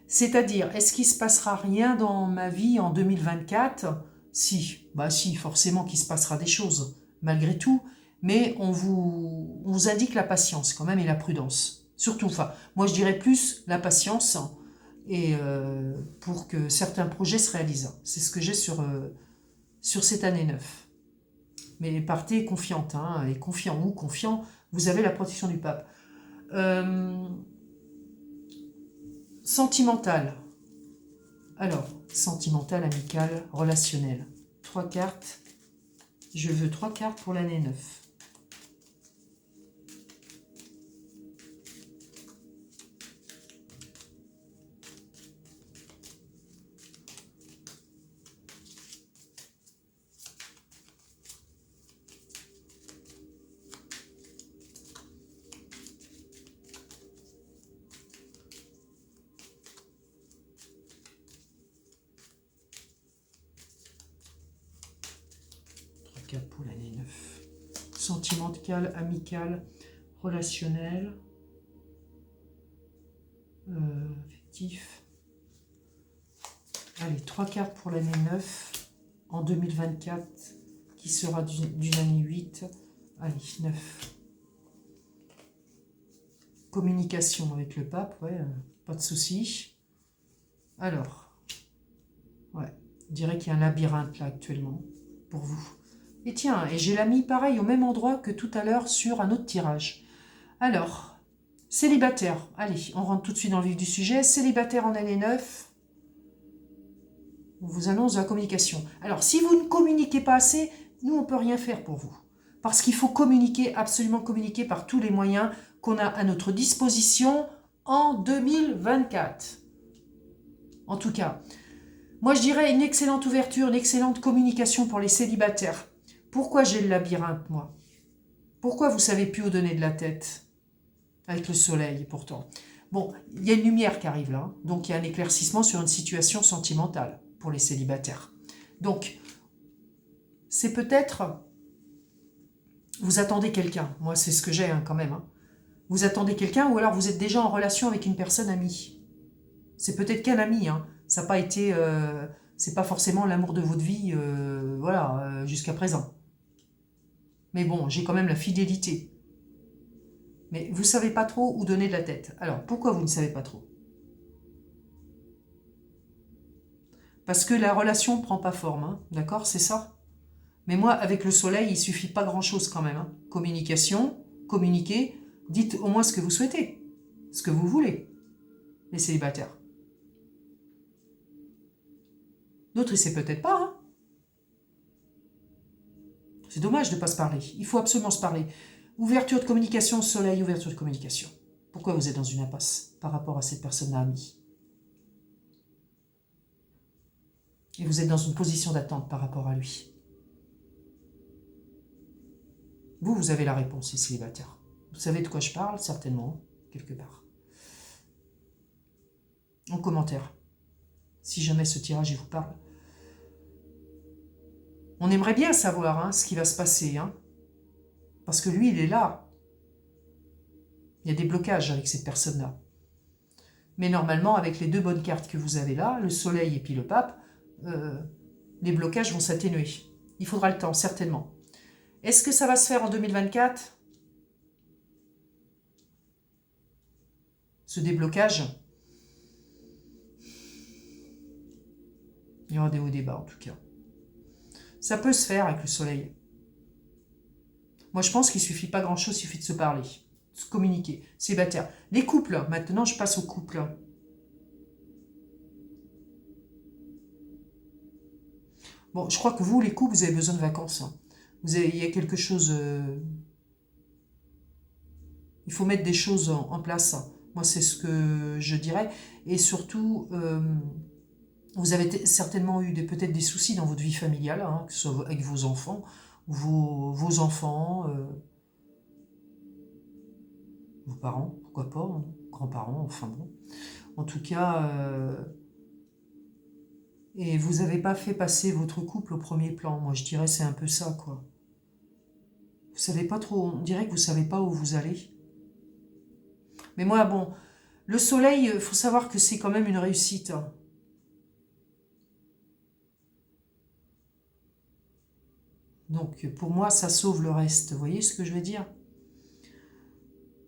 C'est-à-dire, est-ce qu'il ne se passera rien dans ma vie en 2024 ? Si, si, forcément qu'il se passera des choses, malgré tout, mais on vous indique la patience quand même et la prudence. Surtout, moi je dirais plus la patience et pour que certains projets se réalisent. C'est ce que j'ai sur cette année 9. Mais partez confiante, hein, et confiant, vous avez la protection du pape. Sentimental. Alors, sentimental, amical, relationnel. 3 cartes. Je veux 3 cartes pour l'année 9. Pour l'année 9. Sentimental, amical, relationnel, affectif. Allez, 3 cartes pour l'année 9 en 2024 qui sera d'une année 8. Allez, 9. Communication avec le pape, ouais, pas de souci. Alors, ouais, je dirais qu'il y a un labyrinthe là actuellement pour vous. Et tiens, et j'ai la mis pareil au même endroit que tout à l'heure sur un autre tirage. Alors, célibataire. Allez, on rentre tout de suite dans le vif du sujet. Célibataire en année 9. On vous annonce de la communication. Alors, si vous ne communiquez pas assez, nous, on ne peut rien faire pour vous. Parce qu'il faut communiquer, absolument communiquer par tous les moyens qu'on a à notre disposition en 2024. En tout cas, moi, je dirais une excellente ouverture, une excellente communication pour les célibataires. Pourquoi j'ai le labyrinthe, moi? Pourquoi vous ne savez plus où donner de la tête? Avec le soleil, pourtant. Bon, il y a une lumière qui arrive là, donc il y a un éclaircissement sur une situation sentimentale pour les célibataires. Donc, c'est peut-être... Vous attendez quelqu'un. Moi, c'est ce que j'ai quand même. Hein. Vous attendez quelqu'un ou alors vous êtes déjà en relation avec une personne amie. C'est peut-être qu'un ami. Hein. Ça n'a pas été... c'est pas forcément l'amour de votre vie, jusqu'à présent. Mais bon, j'ai quand même la fidélité. Mais vous ne savez pas trop où donner de la tête. Alors, pourquoi vous ne savez pas trop? Parce que la relation ne prend pas forme, hein, d'accord? C'est ça. Mais moi, avec le soleil, il ne suffit pas grand-chose quand même. Hein. Communication, communiquer, dites au moins ce que vous souhaitez, ce que vous voulez, les célibataires. D'autres, ils ne savent peut-être pas, hein. C'est dommage de ne pas se parler. Il faut absolument se parler. Ouverture de communication, soleil, ouverture de communication. Pourquoi vous êtes dans une impasse par rapport à cette personne-là amie? Et vous êtes dans une position d'attente par rapport à lui. Vous avez la réponse, les célibataires. Vous savez de quoi je parle, certainement, quelque part. En commentaire, si jamais ce tirage il vous parle. On aimerait bien savoir ce qui va se passer, hein, parce que lui, il est là. Il y a des blocages avec cette personne-là. Mais normalement, avec les deux bonnes cartes que vous avez là, le soleil et puis le pape, les blocages vont s'atténuer. Il faudra le temps, certainement. Est-ce que ça va se faire en 2024? Ce déblocage? Il y aura des hauts et des bas en tout cas. Ça peut se faire avec le soleil. Moi je pense qu'il ne suffit pas grand-chose, il suffit de se parler, de se communiquer. Célibataire. Les couples, maintenant je passe aux couples. Bon, je crois que vous, les couples, vous avez besoin de vacances. Il y a quelque chose... il faut mettre des choses en place. Moi, c'est ce que je dirais. Et surtout, vous avez certainement eu peut-être des soucis dans votre vie familiale, hein, que ce soit avec vos enfants, ou vos enfants, vos parents, pourquoi pas, hein, grands-parents, enfin bon. En tout cas, et vous n'avez pas fait passer votre couple au premier plan. Moi, je dirais c'est un peu ça, quoi. Vous savez pas trop, on dirait que vous savez pas où vous allez. Mais moi, bon, le soleil, il faut savoir que c'est quand même une réussite. Donc, pour moi, ça sauve le reste. Vous voyez ce que je veux dire?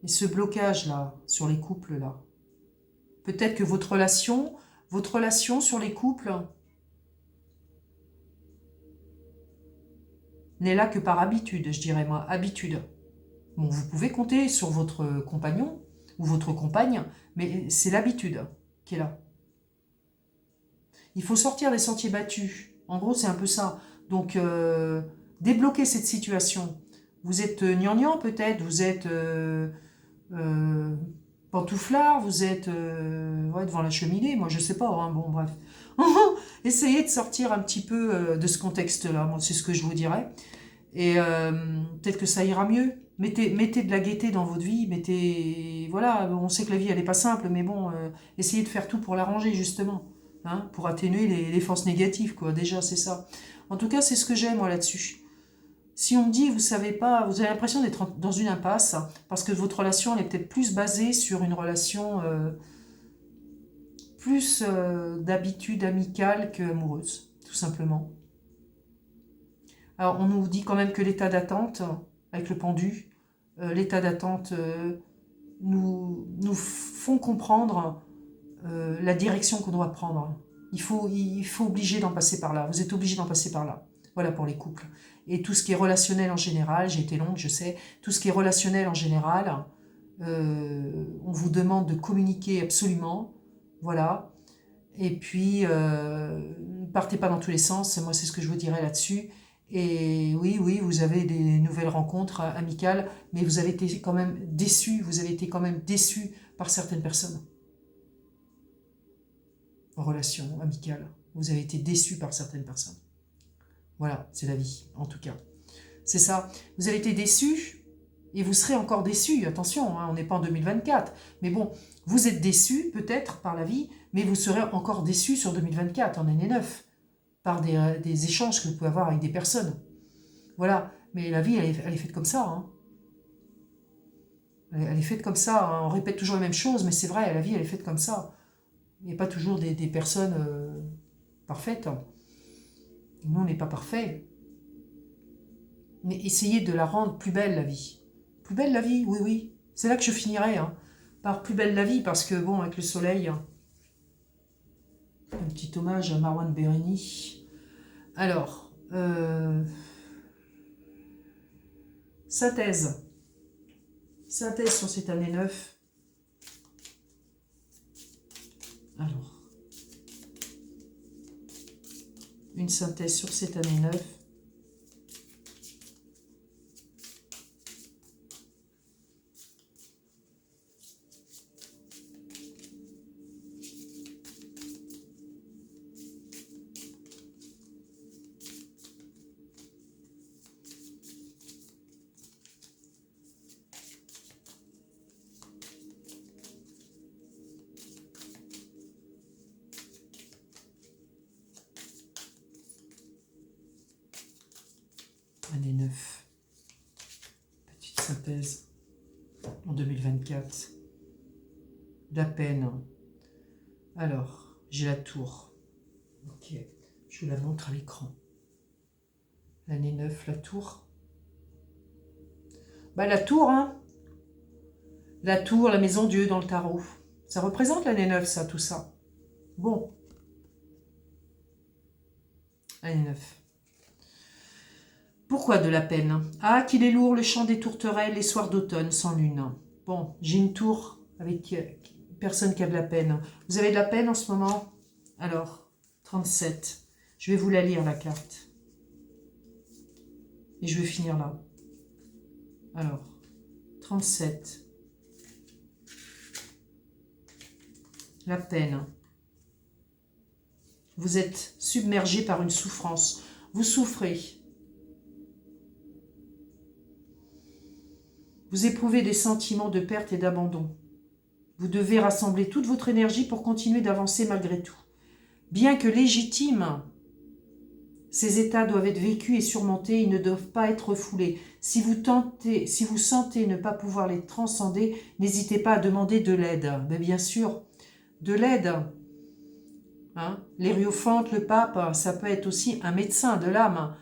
Et ce blocage-là, sur les couples, là, peut-être que votre relation sur les couples n'est là que par habitude, je dirais moi, habitude. Bon, vous pouvez compter sur votre compagnon ou votre compagne, mais c'est l'habitude qui est là. Il faut sortir des sentiers battus. En gros, c'est un peu ça. Donc, débloquer cette situation. Vous êtes gnangnan peut-être, vous êtes pantouflard, vous êtes ouais, devant la cheminée, moi je sais pas, hein, bon bref. Essayez de sortir un petit peu de ce contexte-là, moi c'est ce que je vous dirais. Et peut-être que ça ira mieux. Mettez de la gaieté dans votre vie, voilà, on sait que la vie elle est pas simple, mais bon, essayez de faire tout pour l'arranger justement, hein, pour atténuer les forces négatives, quoi, déjà c'est ça. En tout cas, c'est ce que j'aime moi là-dessus. Si on me dit, vous savez pas, vous avez l'impression d'être dans une impasse, parce que votre relation elle est peut-être plus basée sur une relation plus d'habitude amicale qu'amoureuse, tout simplement. Alors, on nous dit quand même que l'état d'attente, avec le pendu, l'état d'attente nous font comprendre la direction qu'on doit prendre. Il faut obliger d'en passer par là. Vous êtes obligé d'en passer par là. Voilà pour les couples. Et tout ce qui est relationnel en général, j'ai été longue, je sais, tout ce qui est relationnel en général, on vous demande de communiquer absolument. Voilà. Et puis, ne partez pas dans tous les sens. Moi, c'est ce que je vous dirais là-dessus. Et oui, vous avez des nouvelles rencontres amicales, mais vous avez été quand même déçus, vous avez été quand même déçus par certaines personnes en relation amicale. Vous avez été déçus par certaines personnes. Voilà, c'est la vie, en tout cas. C'est ça. Vous avez été déçus, et vous serez encore déçus. Attention, hein, on n'est pas en 2024. Mais bon, vous êtes déçus peut-être par la vie, mais vous serez encore déçus sur 2024, en année 9, par des échanges que vous pouvez avoir avec des personnes. Voilà, mais la vie, elle est faite comme ça. Hein. Elle est faite comme ça. Hein. On répète toujours les mêmes choses, mais c'est vrai, la vie, elle est faite comme ça. Il n'y a pas toujours des personnes parfaites. Nous, on n'est pas parfaits. Mais essayez de la rendre plus belle, la vie. Plus belle, la vie, oui. C'est là que je finirai, hein, par plus belle la vie, parce que, bon, avec le soleil, un petit hommage à Marwan Béréni. Alors, synthèse sur cette année 9. Alors, une synthèse sur cette année 9. Année 9. Petite synthèse. en 2024? La peine. Alors, j'ai la tour. Ok, je vous la montre à l'écran. L'année 9, la tour. Bah la tour, hein. La tour, la maison Dieu dans le tarot. Ça représente l'année 9, ça, tout ça. Bon. Année 9. Pourquoi de la peine? Ah, qu'il est lourd le chant des tourterelles les soirs d'automne sans lune. Bon, j'ai une tour avec personne qui a de la peine. Vous avez de la peine en ce moment? Alors, 37. Je vais vous la lire, la carte. Et je vais finir là. Alors, 37. La peine. Vous êtes submergé par une souffrance. Vous souffrez. Vous éprouvez des sentiments de perte et d'abandon. Vous devez rassembler toute votre énergie pour continuer d'avancer malgré tout. Bien que légitimes, ces états doivent être vécus et surmontés, ils ne doivent pas être refoulés. Si vous sentez ne pas pouvoir les transcender, n'hésitez pas à demander de l'aide. Mais bien sûr, de l'aide. Hein, l'hierophante, le pape, ça peut être aussi un médecin de l'âme.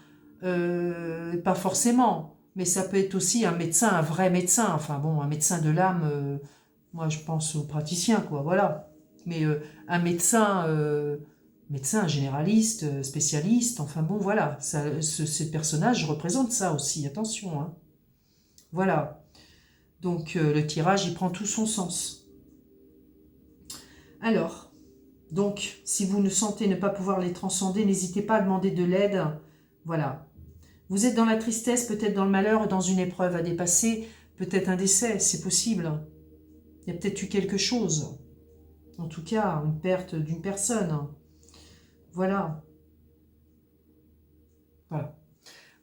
Pas forcément, mais ça peut être aussi un médecin, un vrai médecin. Enfin bon, un médecin de l'âme, moi je pense aux praticiens, quoi, voilà. Mais un médecin, médecin généraliste, spécialiste, enfin bon, voilà. Ce personnage représente ça aussi, attention. Hein. Voilà. Donc le tirage, il prend tout son sens. Alors... Donc, si vous ne sentez ne pas pouvoir les transcender, n'hésitez pas à demander de l'aide. Voilà. Vous êtes dans la tristesse, peut-être dans le malheur, dans une épreuve à dépasser, peut-être un décès, c'est possible. Il y a peut-être eu quelque chose. En tout cas, une perte d'une personne. Voilà. Voilà.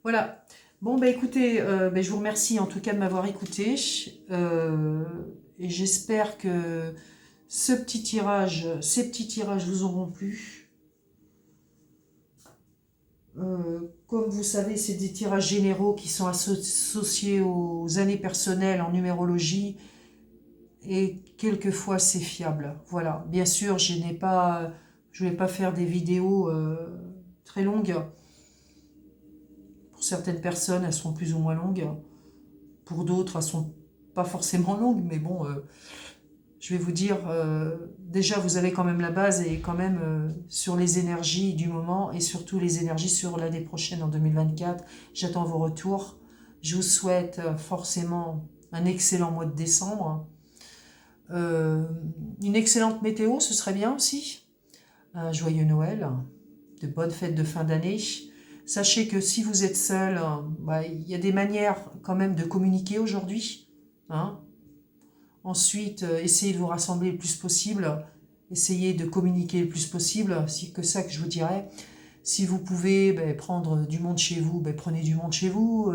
Voilà. Bon, bah écoutez, je vous remercie en tout cas de m'avoir écouté. Et j'espère que... ces petits tirages vous auront plu. Comme vous savez, c'est des tirages généraux qui sont associés aux années personnelles en numérologie et quelquefois c'est fiable. Voilà. Bien sûr, je ne vais pas faire des vidéos très longues. Pour certaines personnes, elles sont plus ou moins longues. Pour d'autres, elles sont pas forcément longues, mais bon... je vais vous dire, déjà vous avez quand même la base et quand même sur les énergies du moment et surtout les énergies sur l'année prochaine en 2024. J'attends vos retours. Je vous souhaite forcément un excellent mois de décembre. Une excellente météo, ce serait bien aussi. Un joyeux Noël, de bonnes fêtes de fin d'année. Sachez que si vous êtes seul, il y a des manières quand même de communiquer aujourd'hui. Hein. Ensuite, essayez de vous rassembler le plus possible. Essayez de communiquer le plus possible. C'est que ça que je vous dirais. Si vous pouvez prendre du monde chez vous, prenez du monde chez vous.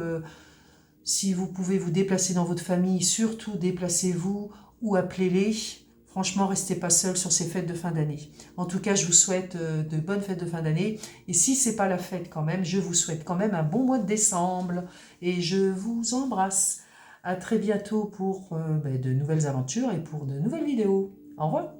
Si vous pouvez vous déplacer dans votre famille, surtout déplacez-vous ou appelez-les. Franchement, restez pas seul sur ces fêtes de fin d'année. En tout cas, je vous souhaite de bonnes fêtes de fin d'année. Et si c'est pas la fête quand même, je vous souhaite quand même un bon mois de décembre. Et je vous embrasse. À très bientôt pour de nouvelles aventures et pour de nouvelles vidéos. Au revoir.